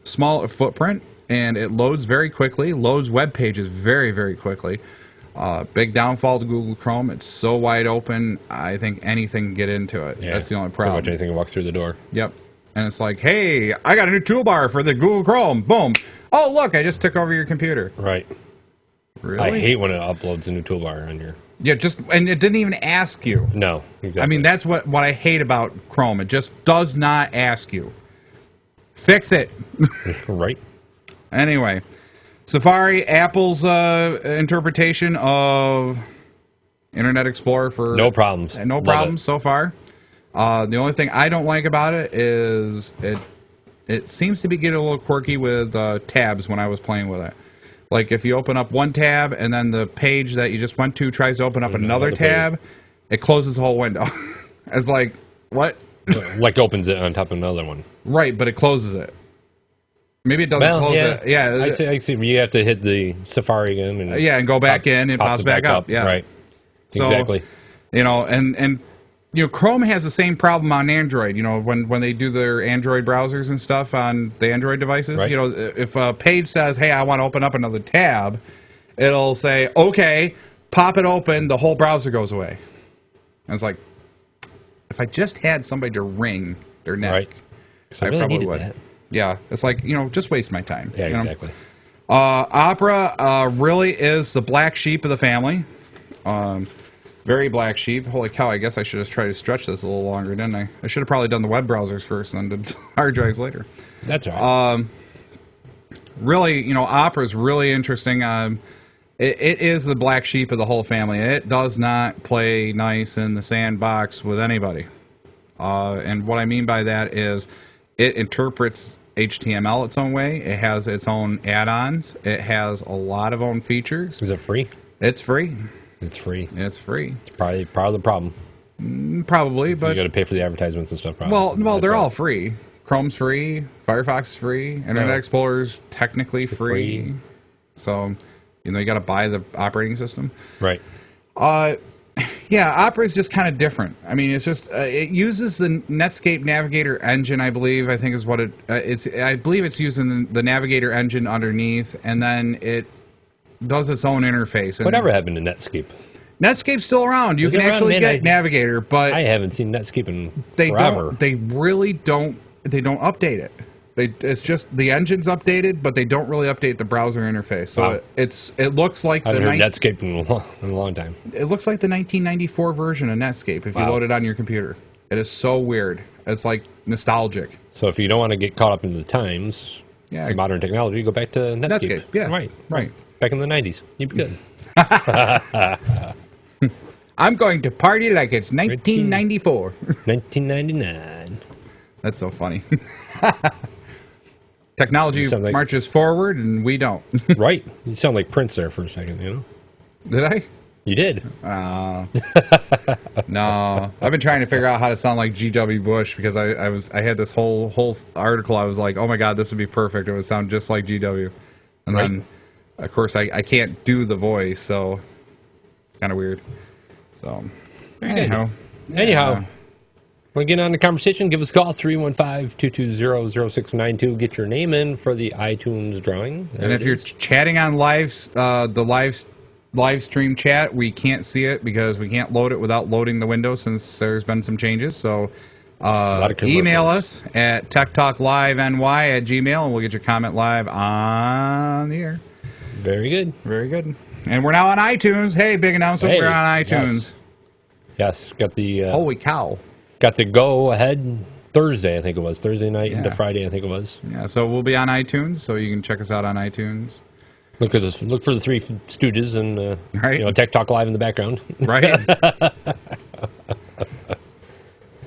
Speaker 2: footprint, and it loads very quickly, loads web pages very, very quickly. Big downfall to Google Chrome. It's so wide open, I think anything can get into it.
Speaker 3: Yeah,
Speaker 2: that's the only
Speaker 3: pretty
Speaker 2: problem.
Speaker 3: much anything can walk through the door.
Speaker 2: Yep. And it's like, hey, I got a new toolbar for the Google Chrome. Boom. Oh, look, I just took over your computer.
Speaker 3: Right.
Speaker 2: Really?
Speaker 3: I hate when it uploads a new toolbar on your...
Speaker 2: Yeah, and it didn't even ask you.
Speaker 3: No, exactly.
Speaker 2: I mean, that's what I hate about Chrome. It just does not ask you. Fix it.
Speaker 3: Right.
Speaker 2: Anyway, Safari, Apple's interpretation of Internet Explorer for...
Speaker 3: No problems.
Speaker 2: No
Speaker 3: Love
Speaker 2: problems
Speaker 3: it.
Speaker 2: so far. The only thing I don't like about it is it seems to be getting a little quirky with tabs when I was playing with it. Like if you open up one tab and then the page that you just went to tries to open up another tab, it closes the whole window. It's like, what?
Speaker 3: Like opens it on top of another one.
Speaker 2: Right, but it closes it. Maybe it doesn't close it. Yeah,
Speaker 3: I see. You have to hit the Safari again. And
Speaker 2: and go back in. It pops back up. Yeah,
Speaker 3: right.
Speaker 2: So,
Speaker 3: Exactly.
Speaker 2: And Chrome has the same problem on Android. When they do their Android browsers and stuff on the Android devices.
Speaker 3: Right.
Speaker 2: If a page says, "Hey, I want to open up another tab," it'll say, "Okay, pop it open." The whole browser goes away. And it's like, if I just had somebody to ring their neck,
Speaker 3: Right. So I really
Speaker 2: probably
Speaker 3: needed
Speaker 2: would.
Speaker 3: that.
Speaker 2: Yeah, it's like, just waste my time.
Speaker 3: Yeah, exactly.
Speaker 2: Opera really is the black sheep of the family. Very black sheep. Holy cow, I guess I should have tried to stretch this a little longer, didn't I? I should have probably done the web browsers first and then did hard drives later.
Speaker 3: That's right.
Speaker 2: Really, Opera is really interesting. It is the black sheep of the whole family. It does not play nice in the sandbox with anybody. And what I mean by that is it interprets HTML its own way. It has its own add-ons. It has a lot of own features.
Speaker 3: Is it free?
Speaker 2: It's free.
Speaker 3: It's free.
Speaker 2: It's free.
Speaker 3: It's probably part of the problem.
Speaker 2: Probably, but
Speaker 3: you got to pay for the advertisements and stuff. Probably.
Speaker 2: well,
Speaker 3: That's
Speaker 2: they're
Speaker 3: right.
Speaker 2: all free. Chrome's free. Firefox is free. Internet Explorer's technically free. So, you got to buy the operating system.
Speaker 3: Right.
Speaker 2: Yeah, Opera is just kind of different. I mean, it's just it uses the Netscape Navigator engine, I believe. I think is what it's. I believe it's using the Navigator engine underneath, and then it does its own interface. And
Speaker 3: Whatever happened to Netscape?
Speaker 2: Netscape's still around. You
Speaker 3: Is
Speaker 2: can
Speaker 3: it around?
Speaker 2: actually
Speaker 3: Man,
Speaker 2: get Navigator, but
Speaker 3: I haven't seen Netscape in
Speaker 2: they
Speaker 3: forever.
Speaker 2: don't. They really don't. They don't update it. It's just the engine's updated, but they don't really update the browser interface. So
Speaker 3: Wow.
Speaker 2: it looks like
Speaker 3: I
Speaker 2: the
Speaker 3: haven't heard Netscape in a long time.
Speaker 2: It looks like the 1994 version of Netscape if you
Speaker 3: Wow.
Speaker 2: load it on your computer. It is so weird. It's like nostalgic.
Speaker 3: So if you don't want to get caught up in the times,
Speaker 2: Yeah.
Speaker 3: modern technology, go back to Netscape.
Speaker 2: Netscape, yeah.
Speaker 3: Right. Back in the 90s. You'd be good.
Speaker 2: I'm going to party like it's 1994.
Speaker 3: 1999.
Speaker 2: That's so funny. Technology
Speaker 3: You sound like-
Speaker 2: marches forward, and we don't.
Speaker 3: Right. You sound like Prince there for a second,
Speaker 2: Did I?
Speaker 3: You did.
Speaker 2: No. I've been trying to figure out how to sound like G.W. Bush because I had this whole article. I was like, oh my god, this would be perfect. It would sound just like G.W. And then, of course, I can't do the voice, so it's kind of weird. So, anyhow.
Speaker 3: Want to get on the conversation? Give us a call, 315-220-0692. Get your name in for the iTunes drawing.
Speaker 2: And if you're chatting on the live stream chat, we can't see it because we can't load it without loading the window since there's been some changes. So email us at techtalkliveny@gmail, and we'll get your comment live on the air.
Speaker 3: Very good.
Speaker 2: Very good. And we're now on iTunes. Hey, big announcement. We're on iTunes.
Speaker 3: Yes. Got the...
Speaker 2: holy cow.
Speaker 3: Got to go ahead Thursday, I think it was. Thursday night into Friday, I think it was.
Speaker 2: Yeah, so we'll be on iTunes, so you can check us out on iTunes.
Speaker 3: Look for the Three Stooges and Tech Talk Live in the background.
Speaker 2: Right.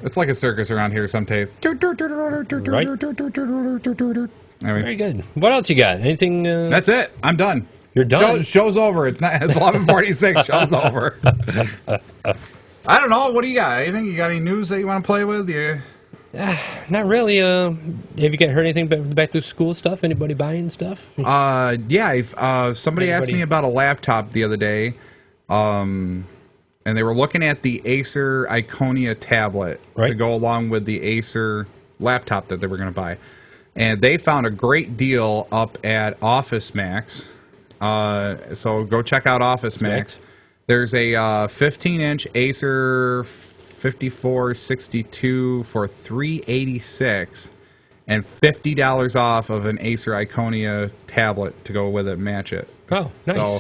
Speaker 2: It's like a circus around here some days.
Speaker 3: Right.
Speaker 2: Anyway.
Speaker 3: Very good. What else you got? Anything?
Speaker 2: That's it. I'm done.
Speaker 3: You're done?
Speaker 2: Show's over. It's 11:46. Show's over. I don't know. What do you got? Anything? You got any news that you want to play with?
Speaker 3: Not really. Have you heard anything back to school stuff? Anybody buying stuff?
Speaker 2: Somebody asked me about a laptop the other day, and they were looking at the Acer Iconia tablet to go along with the Acer laptop that they were going to buy. And they found a great deal up at Office Max. So go check out Office Max. There's a 15-inch Acer 5462 for $386 and $50 off of an Acer Iconia tablet to go with it and match it.
Speaker 3: Oh, nice.
Speaker 2: So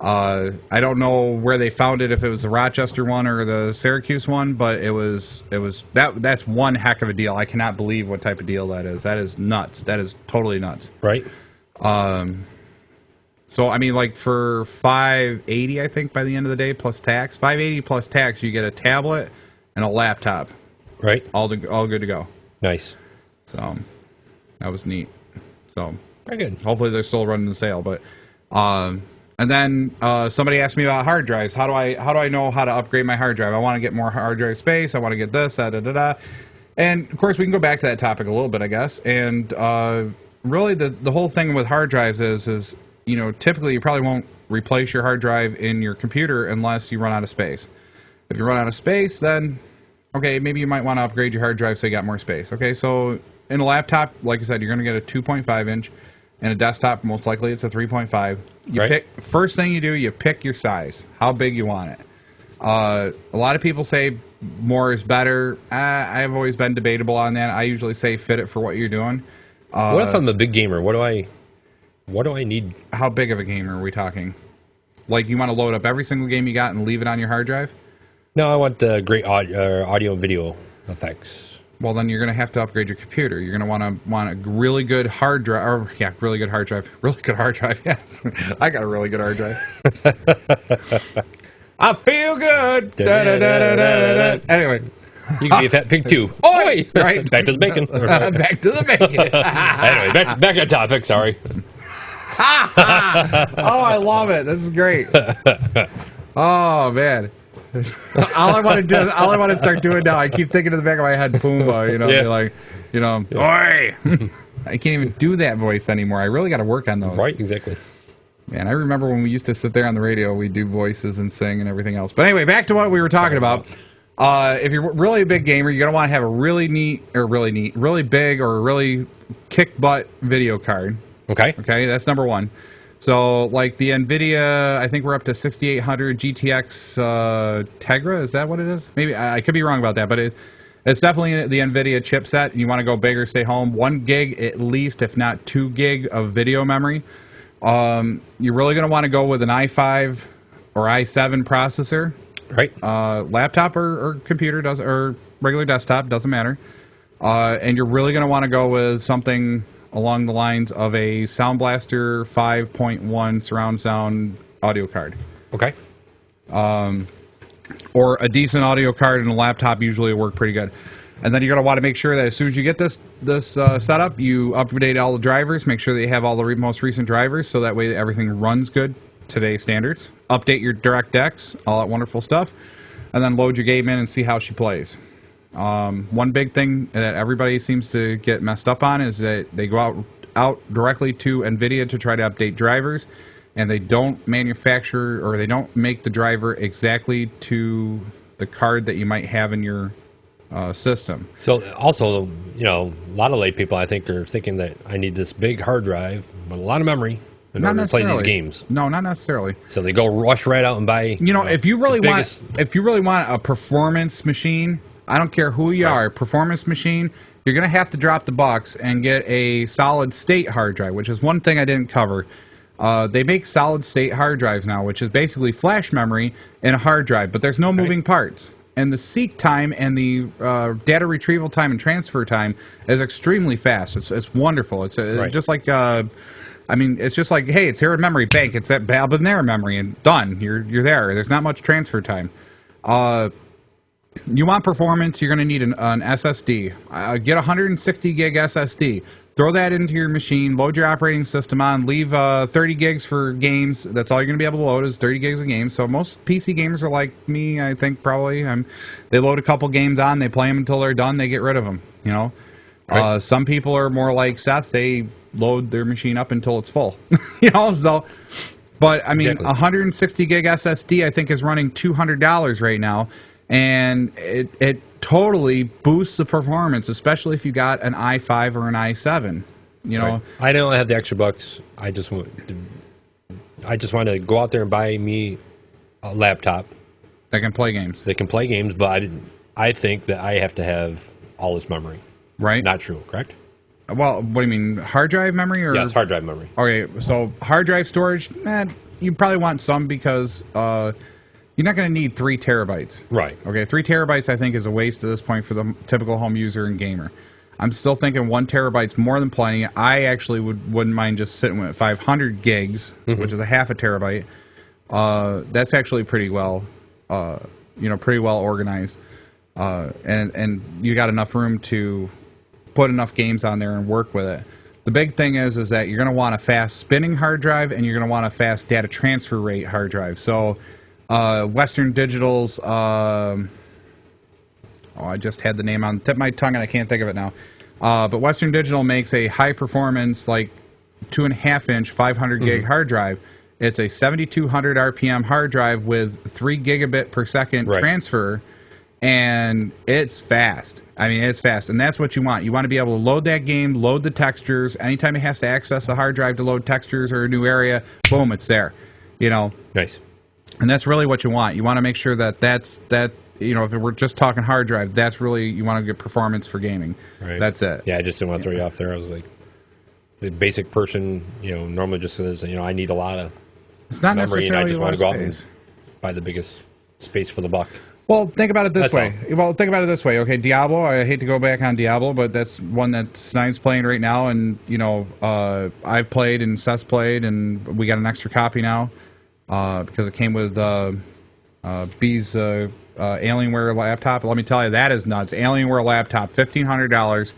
Speaker 2: I don't know where they found it, if it was the Rochester one or the Syracuse one, but that's one heck of a deal. I cannot believe what type of deal that is. That is nuts. That is totally nuts.
Speaker 3: Right.
Speaker 2: So, I mean, like for $580, I think, by the end of the day, plus tax. $580 plus tax, you get a tablet and a laptop.
Speaker 3: Right.
Speaker 2: All good to go.
Speaker 3: Nice.
Speaker 2: So, that was neat. So,
Speaker 3: very good.
Speaker 2: Hopefully they're still running the sale. But, and then somebody asked me about hard drives. How do I know how to upgrade my hard drive? I want to get more hard drive space. I want to get this, da-da-da-da. And, of course, we can go back to that topic a little bit, I guess. And really the whole thing with hard drives is typically you probably won't replace your hard drive in your computer unless you run out of space. If you run out of space, then, okay, maybe you might want to upgrade your hard drive so you got more space. Okay, so in a laptop, like I said, you're going to get a 2.5-inch. In a desktop, most likely it's a 3.5. First thing you do, you pick your size, how big you want it. A lot of people say more is better. I've always been debatable on that. I usually say fit it for what you're doing.
Speaker 3: What if I'm a big gamer? What do I need? How
Speaker 2: big of a gamer are we talking? Like, you want to load up every single game you got and leave it on your hard drive?
Speaker 3: No, I want great audio and video effects.
Speaker 2: Well, then you're going to have to upgrade your computer. You're going to want a really good hard drive. Really good hard drive. Really good hard drive, yeah. I got a really good hard drive. I feel good. Anyway.
Speaker 3: You can be a fat pig, too.
Speaker 2: Oi! Right.
Speaker 3: Back to the bacon.
Speaker 2: Back to the bacon.
Speaker 3: Anyway, back on topic. Sorry.
Speaker 2: Oh, I love it. This is great. Oh, man. all I want to start doing now, I keep thinking in the back of my head, Pumbaa, oi! I can't even do that voice anymore. I really got to work on those.
Speaker 3: Right, exactly.
Speaker 2: Man, I remember when we used to sit there on the radio, we'd do voices and sing and everything else. But anyway, back to what we were talking about. If you're really a big gamer, you're going to want to have a really big or really kick-butt video card.
Speaker 3: Okay.
Speaker 2: Okay, that's number one. So, like the NVIDIA, I think we're up to 6800 GTX Tegra. Is that what it is? Maybe I could be wrong about that, but it's definitely the NVIDIA chipset. You want to go big or stay home. 1 gig at least, if not 2 gig of video memory. You're really going to want to go with an i5 or i7 processor.
Speaker 3: Right.
Speaker 2: Laptop or computer or regular desktop, doesn't matter. And you're really going to want to go with something along the lines of a Sound Blaster 5.1 surround sound audio card.
Speaker 3: Okay.
Speaker 2: Or a decent audio card and a laptop usually work pretty good. And then you're going to want to make sure that as soon as you get this setup, you update all the drivers, make sure that you have all the most recent drivers so that way everything runs good, today's standards. Update your DirectX, all that wonderful stuff. And then load your game in and see how she plays. One big thing that everybody seems to get messed up on is that they go out out directly to NVIDIA to try to update drivers, and they don't manufacture or they don't make the driver exactly to the card that you might have in your system.
Speaker 3: So also, a lot of lay people, I think, are thinking that I need this big hard drive with a lot of memory in order to play these games.
Speaker 2: No, not necessarily.
Speaker 3: So they go rush right out and buy.
Speaker 2: If you really want a performance machine, I don't care who you are, performance machine, you're going to have to drop the bucks and get a solid state hard drive, which is one thing I didn't cover. They make solid state hard drives now, which is basically flash memory in a hard drive, but there's no moving parts. And the seek time and the data retrieval time and transfer time is extremely fast. It's wonderful. It's just like, it's just like, hey, it's here in memory bank. It's at Bab in there memory and done. You're there. There's not much transfer time. You want performance, you're going to need an SSD. Get a 160 gig SSD. Throw that into your machine, load your operating system on, leave 30 gigs for games. That's all you're going to be able to load is 30 gigs of games. So most PC gamers are like me, I think, probably. They load a couple games on, they play them until they're done, they get rid of them, Right. Some people are more like Seth. They load their machine up until it's full, But, exactly. 160 gig SSD, I think, is running $200 right now. And it totally boosts the performance, especially if you got an i5 or an i7.
Speaker 3: Right. I don't have the extra bucks. I just want to go out there and buy me a laptop
Speaker 2: that can play games.
Speaker 3: They can play games, but I think that I have to have all this memory.
Speaker 2: Right.
Speaker 3: Not true, correct?
Speaker 2: Well, what do you mean, hard drive memory? Or?
Speaker 3: Yes, hard drive memory.
Speaker 2: Okay, so hard drive storage, you probably want some because you're not going to need 3 terabytes.
Speaker 3: Right.
Speaker 2: Okay, 3 terabytes I think is a waste at this point for the typical home user and gamer. I'm still thinking 1 terabyte's more than plenty. I actually wouldn't mind just sitting with 500 gigs, which is a half a terabyte. That's actually pretty well, pretty well organized. And you got enough room to put enough games on there and work with it. The big thing is that you're going to want a fast spinning hard drive and you're going to want a fast data transfer rate hard drive. So Western Digital's, I just had the name on the tip of my tongue and I can't think of it now. But Western Digital makes a high performance, like 2.5 inch, 500 gig hard drive. It's a 7,200 RPM hard drive with 3 gigabit per second transfer, and it's fast. It's fast, and that's what you want. You want to be able to load that game, load the textures. Anytime it has to access the hard drive to load textures or a new area, boom, it's there.
Speaker 3: Nice.
Speaker 2: And that's really what you want. You want to make sure that if we're just talking hard drive, that's really, you want to get performance for gaming. Right. That's it.
Speaker 3: Yeah, I just didn't want to throw you off there. I was like, the basic person, normally just says, I need a lot of
Speaker 2: it's not
Speaker 3: memory, and I just want to go out
Speaker 2: and
Speaker 3: buy the biggest space for the buck.
Speaker 2: Well, think about it this way. Okay, Diablo, I hate to go back on Diablo, but that's one that Snide's playing right now, and, I've played and Seth's played, and we got an extra copy now because it came with B's Alienware laptop. Let me tell you, that is nuts. Alienware laptop, $1,500.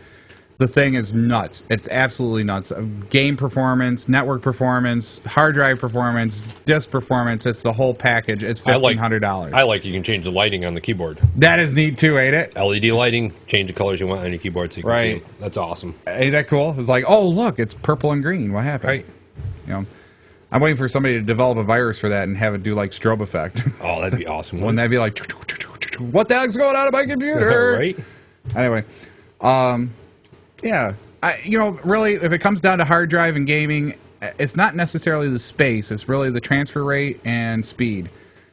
Speaker 2: The thing is nuts. It's absolutely nuts. Game performance, network performance, hard drive performance, disk performance. It's the whole package. It's $1,500.
Speaker 3: I like you can change the lighting on the keyboard.
Speaker 2: That is neat too, ain't it?
Speaker 3: LED lighting, change the colors you want on your keyboard so you can see them. That's awesome.
Speaker 2: Ain't that cool? It's like, oh, look, it's purple and green. What happened?
Speaker 3: Right.
Speaker 2: I'm waiting for somebody to develop a virus for that and have it do like strobe effect.
Speaker 3: Oh, that'd be awesome.
Speaker 2: Wouldn't that be like, what the heck's going on in my computer?
Speaker 3: Right.
Speaker 2: Anyway, yeah. Really, if it comes down to hard drive and gaming, it's not necessarily the space. It's really the transfer rate and speed.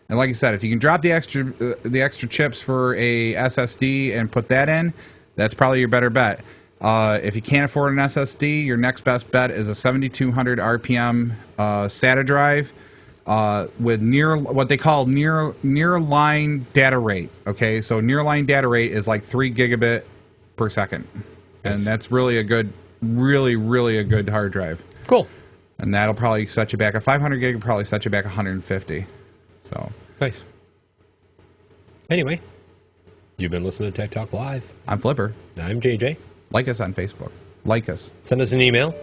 Speaker 2: And like I said, if you can drop the extra chips for a SSD and put that in, that's probably your better bet. If you can't afford an SSD, your next best bet is a 7,200 RPM SATA drive with what they call near line data rate. Okay, so near line data rate is like 3 gigabit per second. And that's really a good, really a good hard drive.
Speaker 3: Cool.
Speaker 2: And that'll probably set you back. A 500 gig will probably set you back 150. So
Speaker 3: nice. Anyway, you've been listening to Tech Talk Live.
Speaker 2: I'm Flipper.
Speaker 3: I'm JJ.
Speaker 2: Like us on Facebook. Like us.
Speaker 3: Send us an email.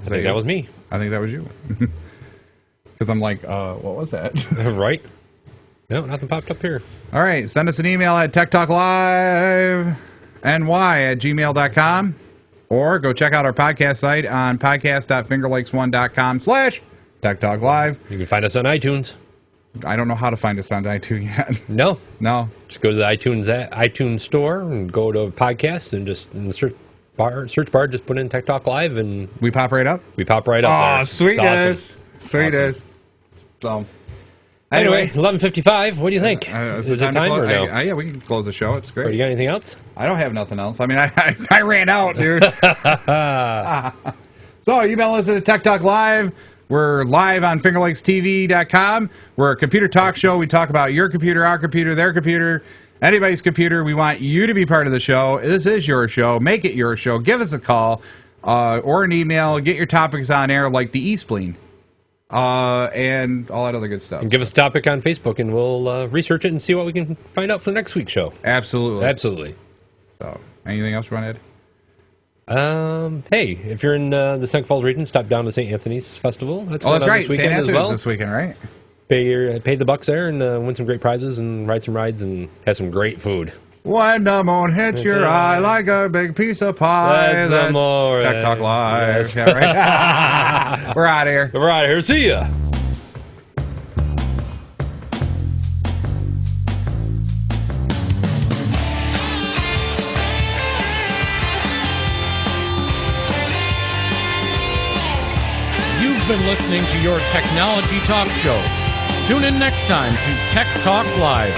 Speaker 3: I think that was me.
Speaker 2: I think that was you. Because I'm like, what was that?
Speaker 3: Right. No, nothing popped up here.
Speaker 2: All right. Send us an email at techtalklive.ny@gmail.com Or go check out our podcast site on podcast.fingerlakes1.com/TechTalk Live.
Speaker 3: You can find us on iTunes.
Speaker 2: I don't know how to find us on iTunes yet.
Speaker 3: No.
Speaker 2: Just
Speaker 3: go to the iTunes store and go to podcast and just in the search bar, just put in Tech Talk Live and
Speaker 2: we pop right up.
Speaker 3: We pop right up there.
Speaker 2: Oh, sweetness.
Speaker 3: Awesome.
Speaker 2: So,
Speaker 3: anyway, 11:55. What do you think? Is it time or no?
Speaker 2: Yeah, we can close the show. It's great.
Speaker 3: You got anything else?
Speaker 2: I don't have nothing else. I mean, I ran out, dude. So, you've been listening to Tech Talk Live. We're live on FingerLakesTV.com. We're a computer talk show. We talk about your computer, our computer, their computer, anybody's computer. We want you to be part of the show. This is your show. Make it your show. Give us a call or an email. Get your topics on air like the e-sleen and all that other good stuff.
Speaker 3: And give us a topic on Facebook, and we'll research it and see what we can find out for next week's show.
Speaker 2: Absolutely. So, anything else you want to add?
Speaker 3: Hey, if you're in the St. Falls region, stop down to St. Anthony's Festival.
Speaker 2: That's right.
Speaker 3: This weekend
Speaker 2: St. Anthony's
Speaker 3: as well.
Speaker 2: This weekend, right?
Speaker 3: Pay the bucks there and win some great prizes and ride some rides and have some great food.
Speaker 2: When the moon hits your eye like a big piece of pie. That's Tech Talk Live.
Speaker 3: Yes.
Speaker 2: Yeah, right? We're out of here.
Speaker 3: We're out of here. See ya.
Speaker 1: You've been listening to your technology talk show. Tune in next time to Tech Talk Live.